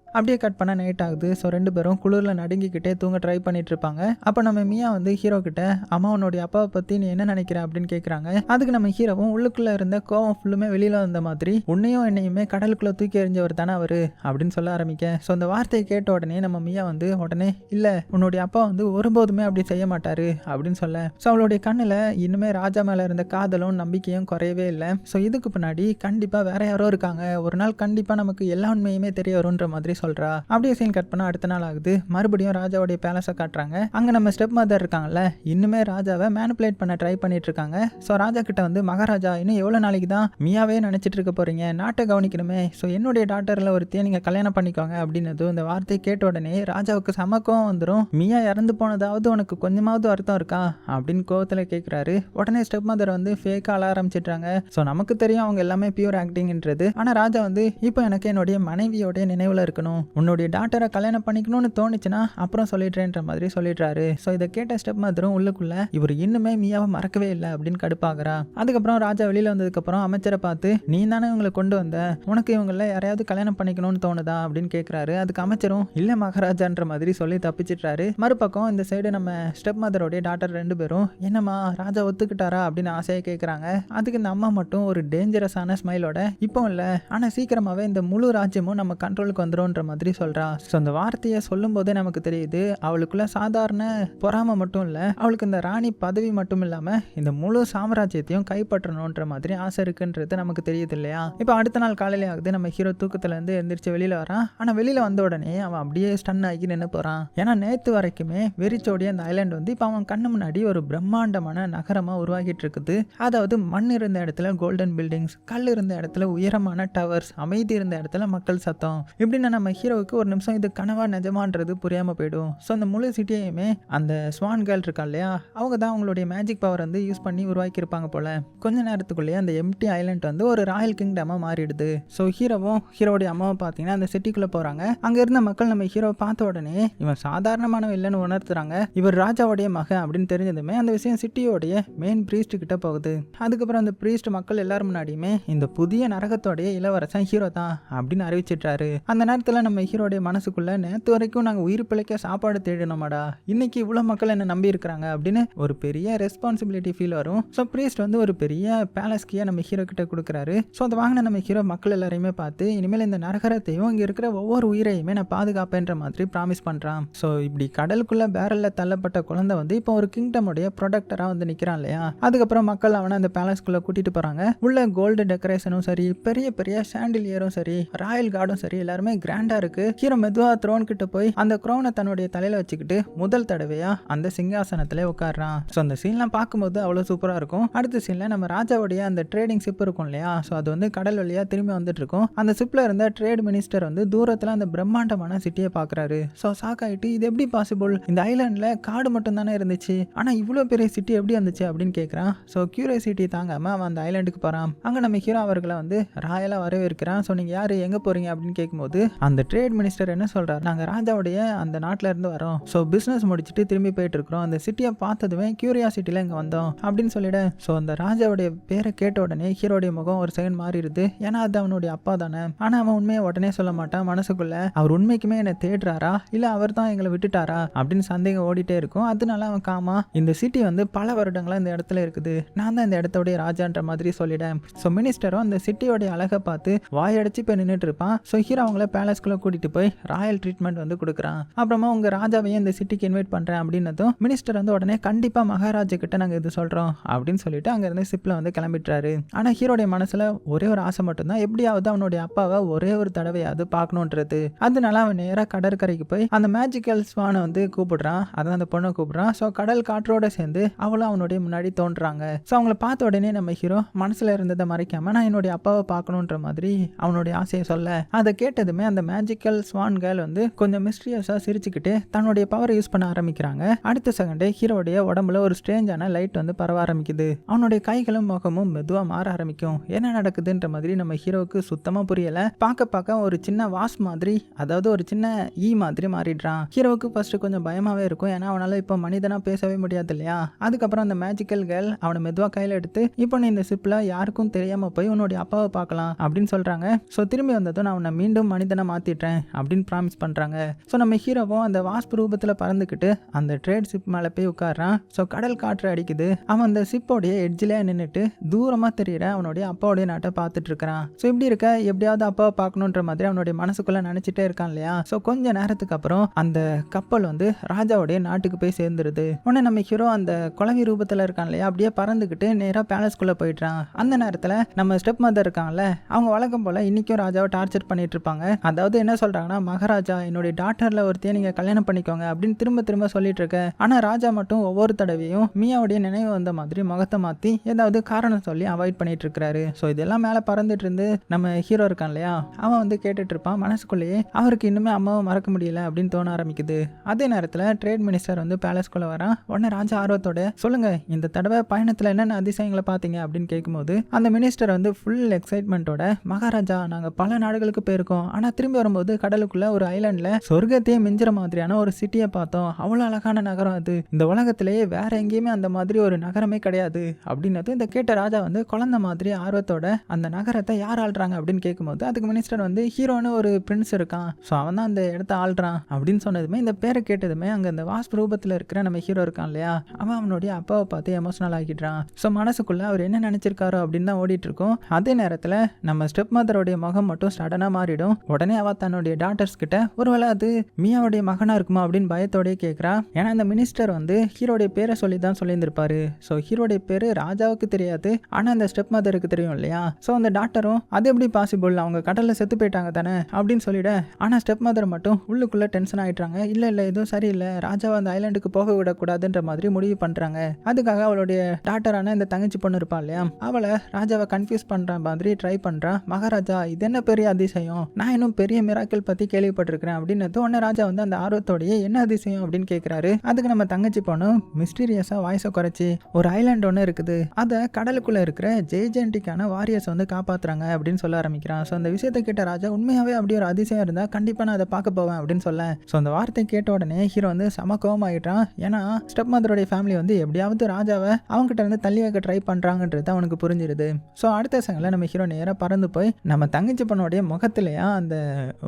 அப்படியே கட் பண்ண நைட் ஆகுது. ஸோ ரெண்டு பேரும் குளிரில் நடுங்கிக்கிட்டே தூங்க ட்ரை பண்ணிட்டு இருப்பாங்க. அப்போ நம்ம மியா வந்து ஹீரோ கிட்ட அம்மா உன்னுடைய அப்பாவை பற்றி நீ என்ன நினைக்கிற அப்படின்னு கேட்குறாங்க. அதுக்கு நம்ம ஹீரோவும் உள்ளுக்குள்ளே இருந்த கோவம் ஃபுல்லுமே வெளியில் வந்த மாதிரி உன்னையும் என்னையுமே கடலுக்குள்ளே தூக்கி எறிஞ்சவர் தானே அவர் அப்படின்னு சொல்ல ஆரம்பிக்க. ஸோ அந்த வார்த்தையை கேட்ட உடனே நம்ம மியா வந்து உடனே இல்லை உன்னுடைய அப்பா வந்து ஒருபோதுமே அப்படி செய்ய மாட்டாரு அப்படின்னு சொல்ல ஸோ அவளுடைய கண்ணில் இன்னுமே ராஜா மேலே இருந்த காதலும் நம்பிக்கையும் குறையவே இல்லை. ஸோ இதுக்கு பின்னாடி கண்டிப்பாக வேற யாரோ இருக்காங்க, ஒரு நாள் கண்டிப்பாக நமக்கு எல்லா உண்மையுமே தெரிய வரும்ன்ற மாதிரி சொல்றா. அப்படியே சீன் கட் பண்ண அடுத்த நாள் ஆகுது. மறுபடியும் ராஜாவுடைய பேலஸை காட்டுறாங்க. அங்க நம்ம ஸ்டெப் மதர் இருக்காங்கல்ல, இன்னுமே ராஜாவை மேனிபுலேட் பண்ண ட்ரை பண்ணிட்டு இருக்காங்க. ஸோ ராஜா கிட்ட வந்து மகாராஜா இன்னும் எவ்வளவு நாளைக்கு தான் மியாவே நினைச்சிட்டு இருக்க போறீங்க, நாட்டை கவனிக்கணுமே, ஸோ என்னுடைய டாட்டர்ல ஒருத்தையை நீங்க கல்யாணம் பண்ணிக்கோங்க அப்படின்னதும் இந்த வார்த்தையை கேட்ட உடனே ராஜாவுக்கு சமக்கம் வந்துடும். மியா இறந்து போனதாவது உனக்கு கொஞ்சமாவது அர்த்தம் இருக்கா அப்படின்னு கோவத்துல கேட்கிறாரு. உடனே ஸ்டெப் மதர் வந்து ஃபேக்கா அழ ஆரம்பிச்சிடுறாங்க. ஸோ நமக்கு தெரியும் அவங்க எல்லாமே பியூர் ஆக்டிங்ன்றது. ஆனா ராஜா வந்து இப்போ எனக்கு என்னுடைய மனைவியோட நினைவுல இருக்கணும், உன்னுடைய டாட்டரை கல்யாணம் பண்ணிக்கணும்னு தோணுச்சுன்னா அப்புறம் சொல்லிடுறேன்ற மாதிரி சொல்லிடுறாரு. ஸோ இதை கேட்ட ஸ்டெப் மதரும் உள்ளுக்குள்ள இவர் இன்னுமே மியாவை மறக்கவே இல்லை அப்படின்னு கடுப்பாகிறா. அதுக்கப்புறம் ராஜா வெளியில வந்ததுக்கப்புறம் அமைச்சரை பார்த்து நீ தானே இவங்களை கொண்டு வந்த, உனக்கு இவங்கள யாரையாவது கல்யாணம் பண்ணிக்கணும்னு தோணுதா அப்படின்னு கேட்கிறாரு. அதுக்கு அமைச்சரும் இல்ல மகாராஜான்ற மாதிரி சொல்லி தப்பிச்சிட்டாரு. மறுபக்கம் இந்த சைடு நம்ம ஸ்டெப் மதரோடைய டாட்டர் ரெண்டு பேரும் என்னம்மா ராஜா ஒத்துக்கிட்டாரா அப்படின்னு ஆசையை கேட்கறாங்க. அதுக்கு இந்த அம்மா மட்டும் ஒரு டேஞ்சரஸான ஸ்மைலோட இப்போ இல்லை ஆனா சீக்கிரமாவே இந்த முழு ராஜ்யமும் நம்ம கண்ட்ரோலுக்கு வந்துரும்ன்ற மாதிரி சொல்றா. ஸோ அந்த வார்த்தையை சொல்லும் போதே நமக்கு தெரியுது அவளுக்குள்ள சாதாரண பொறாமை மட்டும் இல்ல, அவளுக்கு இந்த ராணி பதவி மட்டும் இல்லாம இந்த முழு சாம்ராஜ்யத்தையும் கைப்பற்றணும்ன்ற மாதிரி ஆசை இருக்குன்றது நமக்கு தெரியுது இல்லையா. இப்போ அடுத்த நாள் காலையில ஆகுது. நம்ம ஹீரோ தூக்கத்துல இருந்து எந்திரிச்சு வெளியில வரான். ஆனா வெளியில வந்த உடனே அவன் அப்படியே ஸ்டன் ஆகி நின்று போறான். ஏன்னா நேத்து வரைக்குமே வெறிச்சோடிய அந்த ஐலாண்ட் வந்து இப்போ அவன் கண்ணு முன்னாடி ஒரு பிரம்மாண்டமான நகரமா உருவாகிட்டு இருக்குது. அதாவது மண் இருந்த இடத்துல கோல்டன் பில்டிங்ஸ், கல் இருந்த இடத்துல உயரமான டவர்ஸ், அமைதி இருந்த இடத்துல மக்கள் சத்தம். இப்படின்னு நம்ம ஹீரோவுக்கு ஒரு நிமிஷம் இது கனவா நிஜமான்றது புரியாம போயிடும். ஸோ அந்த முழு சிட்டியுமே அந்த ஸ்வான் கேர்ள் இருக்கா இல்லையா, அவங்க தான் அவங்களுடைய மேஜிக் பவர் வந்து யூஸ் பண்ணி உருவாக்கி இருப்பாங்க போல. கொஞ்ச நேரத்துக்குள்ளேயே அந்த எம்டி ஐலாண்ட் வந்து ஒரு ராயல் கிங்டமா மாறிடுது. ஸோ ஹீரோவும் ஹீரோடைய அம்மாவும் பார்த்தீங்கன்னா அந்த சிட்டிக்குள்ள போறாங்க. அங்க இருந்த மக்கள் நம்ம ஹீரோவை பார்த்த உடனே இவன் சாதாரணமான இல்லைன்னு உணர்த்துறாங்க. இவர் ராஜாவுடைய மகன் அப்படின்னு தெரிஞ்சதுமே அந்த விஷயம் சிட்டியோடைய மெயின் பிரீஸ்ட் கிட்ட போகுது. அதுக்கப்புறம் அந்த பிரீஸ்ட் மக்கள் எல்லாரும் முன்னாடியுமே இந்த புதிய நரகத்தோடைய இளவரசன் ஹீரோ தான் அப்படின்னு அறிவிச்சிட்டாரு. அந்த நேரத்தில் நம்ம ஹீரோடைய மனசுக்குள்ள நேற்று வரைக்கும் நாங்கள் உயிர் பிழைக்க சாப்பாடு தேடினோமாடா, இன்னைக்கு இவ்வளோ மக்கள் என்ன நம்பி இருக்கிறாங்க அப்படின்னு ஒரு பெரிய ரெஸ்பான்சிபிலிட்டி ஃபீல் வரும். ஸோ பிரீஸ்ட் வந்து ஒரு பெரிய பேலஸ்கியை நம்ம ஹீரோ கிட்ட கொடுக்குறாரு. ஸோ அதை வாங்கின நம்ம ஹீரோ மக்கள் எல்லாரையுமே பார்த்து இனிமேல் இந்த நரகரத்தையும் இங்கே இருக்கிற ஒவ்வொரு உயிரையுமே நான் பாதுகாப்பேன்ற மாதிரி ப்ராமிஸ் பண்ணுறான். ஸோ இப்படி கடலுக்குள்ள பேரல்ல தள்ளப்பட்ட குழந்தை வந்து இப்போ ஒரு கிங்டமுடைய ப்ரொடக்டராக வந்து நிற்கிறான் இல்லையா. அதுக்கப்புறம் மக்கள் அவனை அந்த பேலஸ்குள்ள கூட்டிட்டு போறாங்க. உள்ள கோல்டு டெக்கரேஷனும் சரி, பெரிய பெரிய சாண்டிலியரும் சரி, ராயல் கார்டும் சரி, எல்லாருமே கிராண்டா இருக்கு. ஹீரோ மெதுவா த்ரோன் கிட்ட போய் அந்த க்ரௌனை தன்னுடைய தலையில வச்சுக்கிட்டு முதல் தடவையா அந்த சிங்காசனத்திலே உட்காடுறான். ஸோ அந்த சீன்லாம் பார்க்கும்போது அவ்வளோ சூப்பராக இருக்கும். அடுத்த சீன்ல நம்ம ராஜாவுடைய அந்த ட்ரேடிங் ஷிப் இருக்கும் இல்லையா, ஸோ அது வந்து கடல் வழியா திரும்பி வந்துட்டு இருக்கும். அந்த ஷிப்ல இருந்த ட்ரேட் மினிஸ்டர் வந்து தூரத்தில் அந்த பிரம்மாண்டமான சிட்டியை பார்க்குறாரு. ஸோ ஷாக் ஆகிட்டு இது எப்படி பாசிபிள், இந்த ஐலாண்டில் காடு மட்டும் தானே இருந்துச்சு, ஆனால் இவ்வளோ பெரிய சிட்டி எப்படி வந்துச்சு அப்படின்னு கேட்குறான். ஸோ கியூரியாசிட்டி தாங்காம அவன் அந்த ஐலாண்டுக்கு போகிறான். அங்கே நம்ம ஹீரோ அவர்களை வந்து ராயலாக வரவேற்கிறான். ஸோ நீங்கள் யார் எங்கே போகிறீங்க அப்படின்னு கேட்கும்போது அந்த அந்த ட்ரேட் மினிஸ்டர் என்ன சொல்றாரு, நாங்க ராஜாவுடைய அந்த நாட்டுல இருந்து வரோம், ஸோ பிசினஸ் முடிச்சுட்டு திரும்பி போயிட்டு இருக்கிறோம், அந்த சிட்டியை பார்த்ததுமே கியூரியாசிட்டியில இங்க வந்தோம் அப்படின்னு சொல்லிட. ஸோ அந்த ராஜாவுடைய பேரை கேட்ட உடனே ஹீரோடைய முகம் ஒரு செகண்ட் மாறிடுது. ஏன்னா அது அவனுடைய அப்பா தானே. ஆனா அவன் உண்மையை உடனே சொல்ல மாட்டான். மனசுக்குள்ள அவர் உண்மைக்குமே என்னை தேடுறாரா இல்ல அவர் தான் எங்களை விட்டுட்டாரா அப்படின்னு சந்தேகம் ஓடிட்டே இருக்கும். அதனால அவன் காமா, இந்த சிட்டி வந்து பல வருடங்களா இந்த இடத்துல இருக்குது, நான் தான் இந்த இடத்தோடைய ராஜான்ற மாதிரி சொல்லிட்டேன். ஸோ மினிஸ்டரும் அந்த சிட்டியோடைய அழகை பார்த்து வாயடைச்சு போய் நின்றுட்டு இருப்பான். ஸோ ஹீரோ அவங்கள பேலஸ்குள்ள கூட்டிட்டு போய் ராயல் ட்ரீட்மெண்ட் வந்து கொடுக்குறான். அப்புறமா உங்க ராஜாவையும் இந்த சிட்டிக்கு இன்வைட் பண்றேன் அப்படின்னதும் மினிஸ்டர் வந்து உடனே கண்டிப்பா மகாராஜா கிட்ட நாங்க இது சொல்றோம் அப்படின்னு சொல்லிட்டு அங்க இருந்து ஷிப்ல வந்து கிளம்பிட்டுறாரு. ஆனா ஹீரோடைய மனசுல ஒரே ஒரு ஆசை மட்டும்தான், எப்படியாவது அவனுடைய அப்பாவை ஒரே ஒரு தடவையாவது பார்க்கணுன்றது. அதனால அவன் நேரா கடற்கரைக்கு போய் அந்த மேஜிக்கல் ஸ்வானை வந்து கூப்பிடுறான். அதான் அந்த பொண்ணை கூப்பிடுறான். ஸோ கடல் காற்றோட சேர்ந்து அவளும் அவனுடைய முன்னாடி தோன்றாங்க. ஸோ அவங்கள பார்த்த உடனே நம்ம ஹீரோ மனசுல இருந்ததை மறைக்காம நான் என்னுடைய அப்பாவை பார்க்கணுன்ற மாதிரி அவனுடைய ஆசையை சொல்ல, அதை கேட்டதுமே அந்த மேஜிக்கல் ஸ்வான் கேர்ள் வந்து கொஞ்சம் மிஸ்டீரியஸா சிரிச்சுக்கிட்டு தன்னுடைய பவரை யூஸ் பண்ண ஆரம்பிக்கிறாங்க. அடுத்த செகண்டே ஹீரோடைய உடம்புல ஒரு ஸ்ட்ரேஞ்சான லைட் வந்து பரவ ஆரம்பிக்குது. அவனுடைய கைகளும் முகமும் மெதுவா மாற ஆரம்பிக்கும். என்ன நடக்குதுன்ற மாதிரி நம்ம ஹீரோவுக்கு சுத்தமா புரியல. பார்க்க ஒரு சின்ன வாஸ் மாதிரி, அதாவது ஒரு சின்ன ஈ மாதிரி மாறிடுறான். ஹீரோவுக்கு ஃபர்ஸ்ட் கொஞ்சம் பயமாவே இருக்கும். ஏன்னா அவனால இப்போ மனிதனா பேசவே முடியாது இல்லையா. அதுக்கப்புறம் அந்த மேஜிக்கல் கேர்ள் அவனை மெதுவா கையில எடுத்து, இப்போ நீ இந்த ஷிப்ல யாருக்கும் தெரியாம போய் உன்னுடைய அப்பாவை பார்க்கலாம் அப்படின்னு சொல்றாங்க. ஸோ திரும்பி வந்ததும் நான் உன்னை மீண்டும் மனிதனா மாத்திட்டேன் அப்படின்னு ப்ராமிஸ் பண்றாங்க. ஸோ நம்ம ஹீரோவும் அந்த வாஸ்ப் ரூபத்துல பறந்துக்கிட்டு அந்த ட்ரேட் ஷிப் மேல போய் உட்கார்றான். ஸோ கடல் காற்று அடிக்குது. அவன் அந்த ஷிப்போடைய எட்ஜிலே நின்றுட்டு தூரமா தெரியற அவனுடைய அப்பாவுடைய நாட்டை பார்த்துட்டு இருக்கிறான். ஸோ இப்படி இருக்க எப்படியாவது அப்பாவை பார்க்கணுன்ற மாதிரி அவனுடைய மனசுக்குள்ள நினைச்சிட்டே இருக்கான் இல்லையா. ஸோ கொஞ்ச நேரத்துக்கு அப்புறம் அந்த கப்பல் வந்து ராஜாவுடைய நாட்டுக்கு போய் சேர்ந்துருது. உடனே நம்ம ஹீரோ அந்த குழவி ரூபத்துல இருக்கான் இல்லையா, அப்படியே பறந்துக்கிட்டு நேரா பேலஸ்குள்ள போயிட்டான். அந்த நேரத்துல நம்ம ஸ்டெப் மதர் இருக்காங்கல்ல, அவங்க வழக்கம் போல இன்னைக்கும் ராஜாவை டார்ச்சர் பண்ணிட்டு இருப்பாங்க. அதாவது என்ன சொல்றாங்கன்னா, மகாராஜா என்னுடைய டாட்டர்ல ஒருத்தைய நீங்க கல்யாணம் பண்ணிக்கோங்க அப்படின்னு திரும்ப திரும்ப சொல்லிட்டு இருக்க. ஆனா ராஜா மட்டும் ஒவ்வொரு தடவையும் மியாவுடைய நினைவு வந்த மாதிரி முகத்தை மாத்தி ஏதாவது காரணம் சொல்லி அவாய்ட் பண்ணிட்டு இருக்காரு. ஸோ இதெல்லாம் மேல பறந்துட்டு இருந்து நம்ம ஹீரோ இருக்கான் இல்லையா, அவன் வந்து கேட்டுட்டு இருப்பான். மனசுக்குள்ளேயே அவருக்கு இன்னுமே அம்மாவை மறக்க முடியல அப்படின்னு தோண ஆரம்பிக்குது. அதே நேரத்துல ட்ரேட் மினிஸ்டர் வந்து பேலஸ்குள்ள வரான். உடனே ராஜா ஆர்வத்தோட சொல்லுங்க, இந்த தடவை பயணத்துல என்னென்ன அதிசயங்களை பாத்தீங்க அப்படின்னு கேட்கும்போது அந்த மினிஸ்டர் வந்து ஃபுல் எக்ஸைட்மெண்டோட, மகாராஜா நாங்க பல நாடுகளுக்கு போயிருக்கோம், ஆனா திரும்பி வரும்போது கடலுக்குள்ள ஒரு ஐலாண்ட்ல சொர்க்கத்தையே மிஞ்சிற மாதிரியான ஒரு சிட்டியை பார்த்தோம். அவ்வளவு அழகான நகரம் அது, இந்த உலகத்திலேயே வேற எங்கேயுமே அந்த மாதிரி ஒரு நகரமே கிடையாது அப்படின்னது இந்த கேட்ட ராஜா வந்து குழந்தை மாதிரி ஆர்வத்தோட அந்த நகரத்தை யார் ஆள்றாங்க அப்படின்னு கேட்கும்போது அதுக்கு மினிஸ்டர் வந்து ஹீரோன்னு ஒரு பிரின்ஸ் இருக்கான், ஸோ அவன் தான் அந்த இடத்த ஆள்றான் அப்படின்னு சொன்னதுமே இந்த பேரை கேட்டதுமே அங்க இந்த வாஸ்ப் ரூபத்தில் இருக்கிற நம்ம ஹீரோ இருக்கான் இல்லையா, அவன் அவனுடைய அப்பாவை பார்த்து எமோஷனல் ஆகிடுறான். ஸோ மனசுக்குள்ள அவர் என்ன நினைச்சிருக்காரோ அப்படின்னு தான் ஓடிட்டு இருக்கும். அதே நேரத்தில் நம்ம ஸ்டெப் மதரோடைய முகம் மட்டும் சடனாக மாறிடும். உடனே அவ தன்னுடைய டாட்டர்ஸ் கிட்ட ஒருவேளை அது மியாவுடைய மகனா இருக்குமா அப்படின்னு பயத்தோடய கேட்குறா. ஏன்னா அந்த மினிஸ்டர் வந்து ஹீரோடைய பேரை சொல்லி தான் சொல்லியிருந்திருப்பாரு. ஸோ ஹீரோடைய பேரு ராஜாவுக்கு தெரியாது, ஆனால் அந்த ஸ்டெப் மதருக்கு தெரியும் இல்லையா. ஸோ அந்த டாக்டரும் அது எப்படி பாசிபிள், அவங்க கடலில் செத்து போயிட்டாங்க தானே அப்படின்னு சொல்லிட. ஆனால் ஸ்டெப் மதர் மட்டும் உள்ளுக்குள்ள டென்ஷன் ஆயிட்டாங்க. இல்லை எதுவும் சரியில்லை, ராஜாவை அந்த ஐலாண்டுக்கு போக விடக்கூடாதுன்ற மாதிரி முடிவு பண்றாங்க. அதுக்காக அவளுடைய டாக்டரான இந்த தங்கச்சி பொண்ணு இருப்பா இல்லையா, அவளை ராஜாவை கன்ஃபியூஸ் பண்ற மாதிரி ட்ரை பண்றா. மகாராஜா இது என்ன பெரிய அதிசயம், நான் இன்னும் பெரிய மிராக்கிள் பத்தி கேள்விப்பட்டிருக்கிறேன் அப்படின்னு உடனே ராஜா வந்து அந்த ஆர்வத்தோடைய என்ன அதிசயம் அப்படின்னு கேட்கிறாரு. அதுக்கு நம்ம தங்கச்சி பொண்ணு மிஸ்டீரியஸா வாய்ஸை குறைச்சி ஒரு ஐலாண்ட் ஒன்று இருக்குது, அதை கடலுக்குள்ள இருக்கிற ஜெய்ஜென்டிக்கான வாரியர்ஸ் வந்து காப்பாத்துறாங்க அப்படின்னு சொல்ல ஆரம்பிக்கிறான். ஸோ அந்த விஷயத்தை கேட்ட ராஜா உண்மையாவே அப்படி ஒரு அதிசயம் இருந்தா கண்டிப்பா நான் அதை பார்க்க போவேன் அப்படின்னு சொல்ல. ஸோ அந்த வார்த்தை கேட்ட உடனே ஹீரோ வந்து சம கோவமாயிட்டான். ஏன்னா ஸ்டெப் மதருடைய ஃபேமிலி வந்து எப்படியாவது ராஜாவை அவங்ககிட்ட இருந்து தள்ளி வைக்க ட்ரை பண்றாங்கன்றது அவனுக்கு புரிஞ்சிருது. ஸோ அடுத்த செகண்ட்ல நம்ம ஹீரோ நேராக பறந்து போய் நம்ம தங்கச்சி பொண்ணுடைய முகத்திலையா அந்த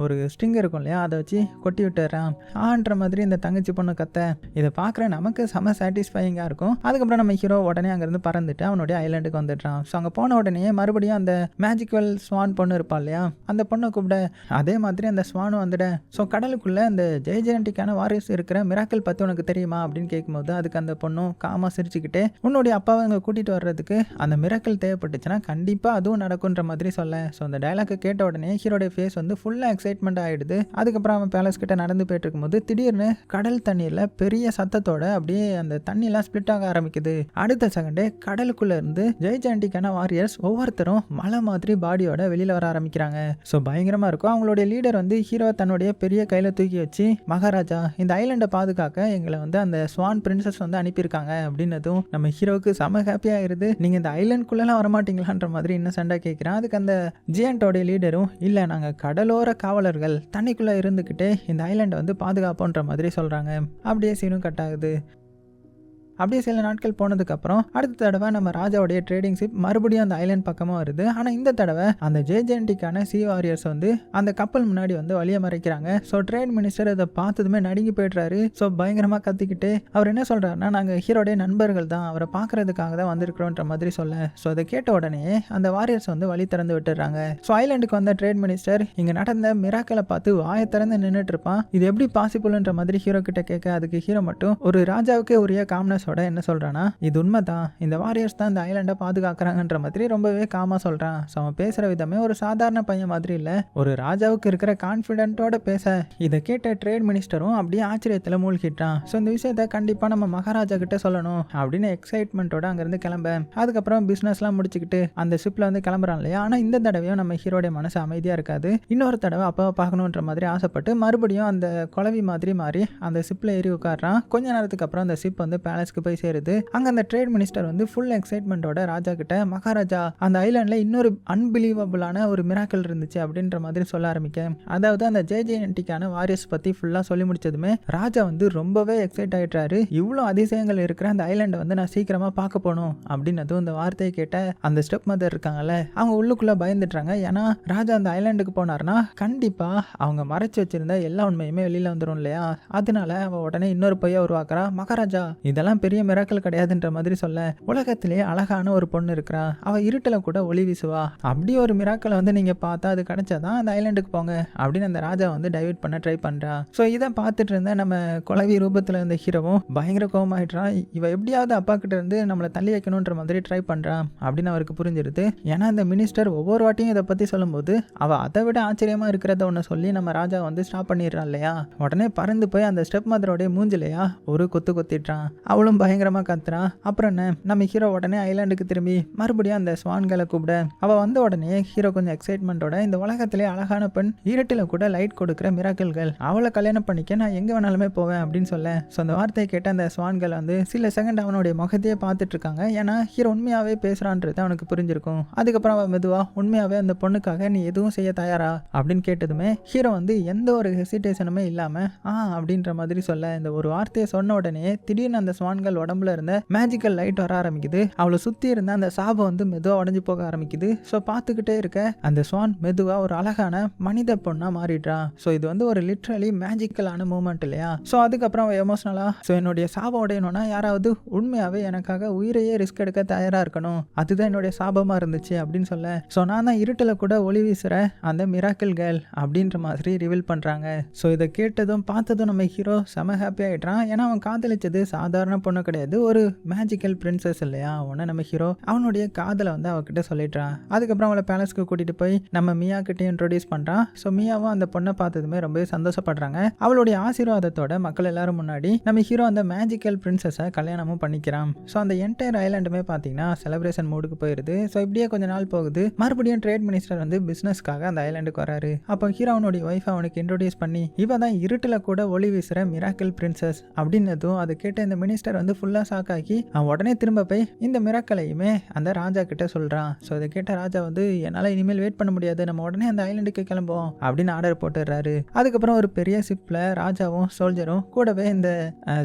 ஒரு ஸ்ட்ரிங் இருக்கும் இல்லையா, அதை வச்சு கொட்டி விட்டுறான். ஆன்ற மாதிரி இந்த தங்கச்சி பொண்ணு கத்த இதை பார்க்குற நமக்கு செம சாட்டிஸ்ஃபைங்காக இருக்கும். அதுக்கப்புறம் நம்ம ஹீரோ உடனே அங்கேருந்து பறந்துட்டு அவனுடைய ஐலாண்டுக்கு வந்துடுறான். ஸோ அங்கே போன உடனே மறுபடியும் அந்த மேஜிக்கல் ஸ்வான் பொண்ணு இருப்பா இல்லையா, அந்த பொண்ணை கூப்பிட அதே மாதிரி அந்த ஸ்வானும் வந்துட. ஸோ கடலுக்குள்ள அந்த ஜெய்ஜென்டிக்கான வாரிஸ் இருக்கிற மிராக்கிள் பற்றி உனக்கு தெரியுமா அப்படின்னு கேட்கும்போது அதுக்கு அந்த பொண்ணும் காமா சிரிச்சுக்கிட்டே உன்னுடைய அப்பாவை அங்கே கூட்டிகிட்டு வர்றதுக்கு அந்த மிராக்கிள் தேவைப்பட்டுச்சுன்னா கண்டிப்பாக அதுவும் நடக்குன்ற மாதிரி சொல்ல. ஸோ அந்த டைலாக் கேட்ட உடனே ஹீரோடைய ஃபேஸ் வந்து ஃபுல்லாக எக்ஸைட்மெண்ட் ஆகிடுது. அதுக்கப்புறம் அவன் பேலஸ் கிட்ட நடந்து போயிட்டு இருக்கும்போது திடீர்னு கடல் தண்ணீரில் பெரிய சத்தத்தோட அப்படியே அந்த தண்ணிலாம் ஸ்பிளிட் ஆக ஆரம்பிக்குது. அடுத்த செகண்டே கடலுக்குள்ள இருந்து ஜெய்ஜென்டிக்கான வாரியர்ஸ் ஒவ்வொருத்தரும் மலை மாதிரி பாடியோட வெளியில வர ஆரம்பிக்கிறாங்க. ஸோ பயங்கரமா இருக்கும். அவங்களுடைய லீடர் வந்து ஹீரோ தன்னுடைய பெரிய கையில தூக்கி வச்சு, மகாராஜா இந்த ஐலாண்டை பாதுகாக்க எங்களை வந்து அந்த ஸ்வான் பிரின்சஸ் வந்து அனுப்பியிருக்காங்க அப்படின்னதும் நம்ம ஹீரோவுக்கு செம ஹாப்பியா ஆயிருது. நீங்க இந்த ஐலாண்டுக்குள்ளலாம் வரமாட்டீங்களான்ற மாதிரி இன்னும் சண்டை கேட்கிறான். அதுக்கு அந்த ஜியண்டோடைய லீடரும் இல்ல நாங்க கடலோர காவலர்கள் தண்ணிக்குள்ள இருந்துகிட்டே இந்த ஐலாண்டை வந்து பாதுகாப்போன்ற மாதிரி சொல்றாங்க. அப்படியே சீனும் கட் ஆகுது. அப்படியே சில நாட்கள் போனதுக்கப்புறம் அடுத்த தடவை நம்ம ராஜாவுடைய ட்ரேடிங் ஷிப் மறுபடியும் அந்த ஐலாண்ட் பக்கமாக வருது. ஆனால் இந்த தடவை அந்த ஜேஜென்டிக்கான சி வாரியர்ஸ் வந்து அந்த கப்பல் முன்னாடி வந்து வழியை மறைக்கிறாங்க. ஸோ ட்ரேட் மினிஸ்டர் இதை பார்த்ததுமே நடுங்கி போய்ட்றாரு. ஸோ பயங்கரமாக கத்திக்கிட்டு அவர் என்ன சொல்கிறாருன்னா, நாங்கள் ஹீரோடைய நண்பர்கள் தான், அவரை பார்க்கறதுக்காக தான் வந்திருக்கிறோன்ற மாதிரி சொல்ல. ஸோ அதை கேட்ட உடனே அந்த வாரியர்ஸ் வந்து வழி திறந்து விட்டுறாங்க. ஸோ ஐலாண்டுக்கு வந்த ட்ரேட் மினிஸ்டர் இங்கே நடந்த மிராக்களை பார்த்து வாயை திறந்து நின்றுட்டு இருப்பான். இது எப்படி பாசிபிள்ன்ற மாதிரி ஹீரோ கிட்ட கேட்க, அதுக்கு ஹீரோ மட்டும் ஒரு ராஜாவுக்கே உரிய காம்னஸ் என்ன சொல்றானா, இது உண்மைதான், இந்த வாரியர்ஸ் தான் இந்த ஐலாண்டை பாதுகாக்கிறாங்கன்ற மாதிரி ரொம்பவே காமா சொல்றான். ஸோ அவன் பேசுற விதமே ஒரு சாதாரண பையன் மாதிரி இல்ல, ஒரு ராஜாவுக்கு இருக்கிற கான்ஃபிடென்ட்டோட பேச. இதை கேட்ட ட்ரேட் மினிஸ்டரும் அப்படியே ஆச்சரியத்தில் மூழ்கிட்டான். ஸோ இந்த விஷயத்த கண்டிப்பா நம்ம மகாராஜா கிட்ட சொல்லணும் அப்படின்னு எக்ஸைட்மெண்ட்டோட அங்கிருந்து கிளம்ப. அதுக்கப்புறம் பிசினஸ்லாம் முடிச்சுக்கிட்டு அந்த ஷிப்ல வந்து கிளம்புறான் இல்லையா. ஆனா இந்த தடவையும் நம்ம ஹீரோடைய மனசு அமைதியா இருக்காது. இன்னொரு தடவை அப்பாவை பார்க்கணுன்ற மாதிரி ஆசைப்பட்டு மறுபடியும் அந்த குழவி மாதிரி மாறி அந்த ஷிப்ல ஏறி உட்காடுறான். கொஞ்ச நேரத்துக்கு அப்புறம் அந்த ஷிப் வந்து பேலஸ்க்கு போய் சேருது. அங்க அந்த ட்ரேட் மினிஸ்டர் வந்து ஃபுல் எக்ஸைட்மெண்டோட ராஜா கிட்ட, மகாராஜா அந்த ஐலாண்ட்ல இன்னொரு அன்பிலீவபிளான ஒரு மிராக்கிள் இருந்துச்சு அப்படின்ற மாதிரி சொல்ல ஆரம்பிக்க. அதாவது அந்த ஜேஜென்டிக்கான வாரியர்ஸ் பத்தி ஃபுல்லா சொல்லி முடிச்சதுமே ராஜா வந்து ரொம்பவே எக்ஸைட் ஆயிட்டாரு. இவ்வளோ அதிசயங்கள் இருக்கிற அந்த ஐலாண்டை வந்து நான் சீக்கிரமா பார்க்க போகணும் அப்படின்னதும் இந்த வார்த்தையை கேட்ட அந்த ஸ்டெப் மதர் இருக்காங்கல்ல, அவங்க உள்ளுக்குள்ள பயந்துட்டாங்க. ஏன்னா ராஜா அந்த ஐலாண்டுக்கு போனார்னா கண்டிப்பா அவங்க மறைச்சு வச்சிருந்த எல்லா உண்மையுமே வெளியில வந்துடும் இல்லையா. அதனால அவ உடனே இன்னொரு பொய்யை உருவாக்குறா. மகாராஜா இதெல்லாம் பெரிய மிராக்கள் கிடையாதுன்ற மாதிரி சொல்ல, உலகத்திலே அழகான ஒரு பொண்ணு இருக்கிறா, அவ இருட்டுல கூட ஒளி வீசுவா, அப்படி ஒரு மிராக்களை வந்து நீங்க பார்த்தா அது கிடைச்சாதான் அந்த ஐலாண்டுக்கு போங்க அப்படின்னு அந்த ராஜா வந்து டைவர்ட் பண்ண ட்ரை பண்றா. ஸோ இதை பார்த்துட்டு இருந்த நம்ம குழவி ரூபத்தில் இருந்த ஹீரோவும் பயங்கர கோவமாயிட்டான். இவ எப்படியாவது அப்பா கிட்ட இருந்து நம்மளை தள்ளி வைக்கணுன்ற மாதிரி ட்ரை பண்றான் அப்படின்னு அவருக்கு புரிஞ்சிருது. ஏன்னா இந்த மினிஸ்டர் ஒவ்வொரு வாட்டியும் இதை பத்தி சொல்லும்போது அவ அதை விட ஆச்சரியமா இருக்கிறத ஒன்று சொல்லி நம்ம ராஜா வந்து ஸ்டாப் பண்ணிடுறான் இல்லையா. உடனே பறந்து போய் அந்த ஸ்டெப் மதரோடைய மூஞ்சிலையா ஒரு கொத்து கொத்திட்டான். அவளும் பயங்கரமா கத்துறான். அப்புறம் என்ன, நம்ம ஹீரோ உடனே ஐலாண்டுக்கு திரும்பி மறுபடியும் அந்த ஸ்வான்களை கூப்பிட, அவ வந்த உடனே ஹீரோ கொஞ்சம் எக்ஸைட்மெண்டோட, இந்த உலகத்திலே அழகான பெண், இருட்டில கூட லைட் கொடுக்குற மிராக்கிள்கள், அவளை கல்யாணம் பண்ணிக்க நான் எங்க வேணாலுமே போவேன் அப்படின்னு சொல்ல. ஸோ அந்த வார்த்தையை கேட்ட அந்த ஸ்வான்கள் வந்து சில செகண்ட் அவனுடைய முகத்தையே பார்த்துட்டு இருக்காங்க. ஏன்னா ஹீரோ உண்மையாவே பேசுறான்றது அவனுக்கு புரிஞ்சிருக்கும். அதுக்கப்புறம் அவன் மெதுவா, உண்மையாவே அந்த பொண்ணுக்காக நீ எதுவும் செய்ய தயாரா அப்படின்னு கேட்டதுமே ஹீரோ வந்து எந்த ஒரு ஹெசிடேஷனுமே இல்லாம அப்படின்ற மாதிரி சொல்ல, இந்த ஒரு வார்த்தையை சொன்ன உடனே திடீர்னு அந்த ஸ்வான்கள் உடம்புல இருந்த மேஜிக்கல் லைட் வர ஆரம்பிக்குது. அவளை சுத்தி இருந்த அந்த சாபம் வந்து மெதுவா உடஞ்சு போக ஆரம்பிக்குது. ஸோ பார்த்துக்கிட்டே இருக்க அந்த ஸ்வான் மெதுவா ஒரு அழகான மனித பொண்ணா மாறிடுறான். ஸோ இது வந்து ஒரு லிட்ரலி மேஜிக்கலான மூமெண்ட் இல்லையா. ஸோ அதுக்கப்புறம் எமோஷனலா, ஸோ என்னுடைய சாபம் உடையணும்னா யாராவது உண்மையாவே எனக்காக உயிரையே ரிஸ்க் எடுக்க தயாரா இருக்கணும், அதுதான் என்னுடைய சாபமா இருந்துச்சு அப்படின்னு சொல்ல. ஸோ நான் தான் இருட்டுல கூட ஒளி வீசுற அந்த மிராக்கிள் கேர்ள் அப்படின்ற மாதிரி ரிவீல் பண்றாங்க. ஸோ இதை கேட்டதும் பார்த்ததும் நம்ம ஹீரோ செம ஹாப்பி ஆயிடுறான். ஏன்னா அவன் காதலிச்சது சாதாரண பொண்ணு கிடையாது, ஒரு மேஜிக்கல் பிரின்சஸ் இல்லையா. உடனே நம்ம ஹீரோ அவனுடைய காதலை வந்து அவகிட்ட சொல்லிடுறான். அதுக்கப்புறம் அவளை பேலஸ்க்கு கூட்டிட்டு போய் நம்ம மியா கிட்டே இன்ட்ரோடியூஸ் பண்றான். ஸோ மியாவும் அந்த பொண்ணை பார்த்ததுமே ரொம்பவே சந்தோஷப்படுறாங்க. அவளுடைய ஆசீர்வாதத்தோட மக்கள் எல்லாரும் முன்னாடி நம்ம ஹீரோ அந்த மேஜிக்கல் பிரின்சஸை கல்யாணமும் பண்ணிக்கிறான். ஸோ அந்த என்டையர் ஐலாண்டுமே பார்த்தீங்கன்னா செலிப்ரேஷன் மூடுக்கு போயிருது. ஸோ இப்படியே கொஞ்ச நாள் போகுது. மறுபடியும் ட்ரேட் மினிஸ்டர் வந்து பிசினஸ்க்காக அந்த ஐலாண்டுக்கு வராரு. அப்போ ஹீரோ அவனுடைய ஒய்ஃப் அவனுக்கு இன்ட்ரோடியூஸ் பண்ணி, இவ தான் இருட்டுல கூட ஒளி வீசுற மிராக்கிள் பிரின்சஸ் அப்படின்னதும் அதை கேட்ட இந்த மினிஸ்டர் வந்து ஃபுல்லா ஷாக் ஆகி அவன் உடனே திரும்ப போய் இந்த மிராக்களையுமே அந்த ராஜா கிட்ட சொல்றான். ஸோ இதை கேட்ட ராஜா வந்து என்னால் இனிமேல் வெயிட் பண்ண முடியாது, நம்ம உடனே அந்த ஐலாண்டுக்கு கிளம்புவோம் அப்படின்னு ஆர்டர் போட்டுடுறாரு. அதுக்கப்புறம் ஒரு பெரிய ஷிப்ல ராஜாவும் சோல்ஜரும் கூடவே இந்த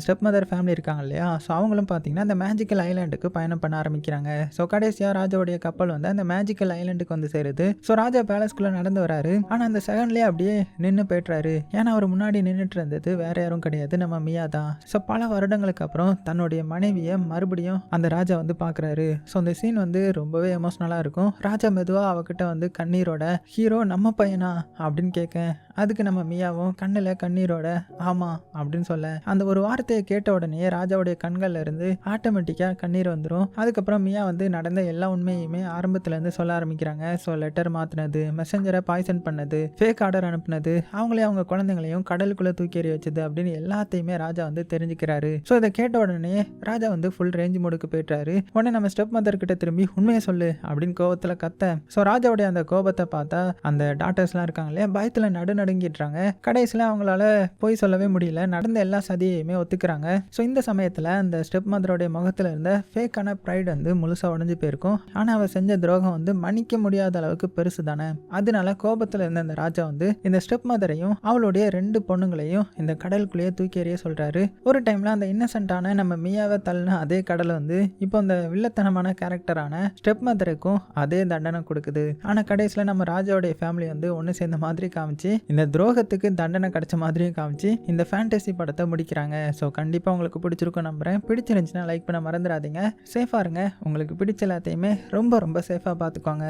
ஸ்டெப் மதர் ஃபேமிலி இருக்காங்க இல்லையா. ஸோ அவங்களும் பார்த்தீங்கன்னா அந்த மேஜிக்கல் ஐலாண்டுக்கு பயணம் பண்ண ஆரம்பிக்கிறாங்க. ஸோ கடைசியா ராஜாவுடைய கப்பல் வந்து அந்த மேஜிக்கல் ஐலாண்டுக்கு வந்து சேருது. ஸோ ராஜா பேலஸ்குள்ள நடந்து வராரு. ஆனால் அந்த செகண்ட்லேயே அப்படியே நின்று போய்ட்டுறாரு. ஏன்னா அவர் முன்னாடி நின்றுட்டு இருந்தது வேற யாரும் கிடையாது, நம்ம மியா தான். ஸோ பல வருடங்களுக்கு அப்புறம் தன்னுடைய மனைவியை மறுபடியும் அந்த ராஜா வந்து பார்க்குறாரு. ஸோ அந்த சீன் வந்து ரொம்பவே எமோஷ்னலாக இருக்கும். ராஜா மெதுவாக அவகிட்ட வந்து கண்ணீரோட, ஹீரோ நம்ம பையனா அப்படின்னு கேட்க, அதுக்கு நம்ம மியாவும் கண்ணில் கண்ணீரோட ஆமாம் அப்படின்னு சொல்ல, அந்த ஒரு வார்த்தையை கேட்ட உடனே ராஜாவுடைய கண்கள்ல இருந்து ஆட்டோமேட்டிக்காக கண்ணீர் வந்துடும். அதுக்கப்புறம் மியா வந்து நடந்த எல்லா உண்மையுமே ஆரம்பத்துலேருந்து சொல்ல ஆரம்பிக்கிறாங்க. ஸோ லெட்டர் மாற்றினது, மெசஞ்சரை பாய்சன் பண்ணது, ஃபேக் ஆர்டர் அனுப்புனது, அவங்களே அவங்க குழந்தைங்களையும் கடலுக்குள்ளே தூக்கி எறி வச்சது அப்படின்னு எல்லாத்தையுமே ராஜா வந்து தெரிஞ்சுக்கிறாரு. ஸோ இதை கேட்ட உடனே உடனே ராஜா வந்து ஃபுல் ரேஞ்ச் மோடுக்கு போயிட்டாரு. உடனே நம்ம ஸ்டெப் மதர் கிட்ட திரும்பி உண்மையை சொல்லு அப்படின்னு கோவத்துல கத்த. ஸோ ராஜாவுடைய அந்த கோபத்தை பார்த்தா அந்த டாக்டர்ஸ்லாம் இருக்காங்க இல்லையா, பயத்துல நடுநடுங்கிடுறாங்க. கடைசியில் அவங்களால போய் சொல்லவே முடியல, நடந்த எல்லா சதியையுமே ஒத்துக்கிறாங்க. ஸோ இந்த சமயத்தில் அந்த ஸ்டெப் மதரோடைய முகத்தில் இருந்த ஃபேக்கான ப்ரைட் வந்து முழுசாக உடஞ்சி போயிருக்கும். ஆனால் அவள் செஞ்ச துரோகம் வந்து மன்னிக்க முடியாத அளவுக்கு பெருசு தானே. அதனால கோபத்தில் இருந்த அந்த ராஜா வந்து இந்த ஸ்டெப் மதரையும் அவளுடைய 2 பொண்ணுங்களையும் இந்த கடலுக்குள்ளேயே தூக்கி எறிய சொல்றாரு. ஒரு டைம்ல அந்த இன்னசென்ட்டான நம்ம மியாவை தள்ளின அதே கடல் வந்து இப்போ அந்த வில்லத்தனமான கேரக்டரான ஸ்டெப் மதருக்கும் அதே தண்டனை கொடுக்குது. ஆனால் கடைசியில் நம்ம ராஜாவுடைய ஃபேமிலி வந்து ஒன்று சேர்ந்த மாதிரி காமிச்சு இந்த துரோகத்துக்கு தண்டனை கிடைச்ச மாதிரியும் காமிச்சு இந்த ஃபேண்டசி படத்தை முடிக்கிறாங்க. ஸோ கண்டிப்பாக உங்களுக்கு பிடிச்சிருக்கும் நம்புறேன். பிடிச்சிருந்துச்சுன்னா லைக் பண்ண மறந்துடாதீங்க. சேஃபாக இருங்க. உங்களுக்கு பிடிச்ச எல்லாத்தையுமே ரொம்ப ரொம்ப சேஃபாக பார்த்துக்கோங்க.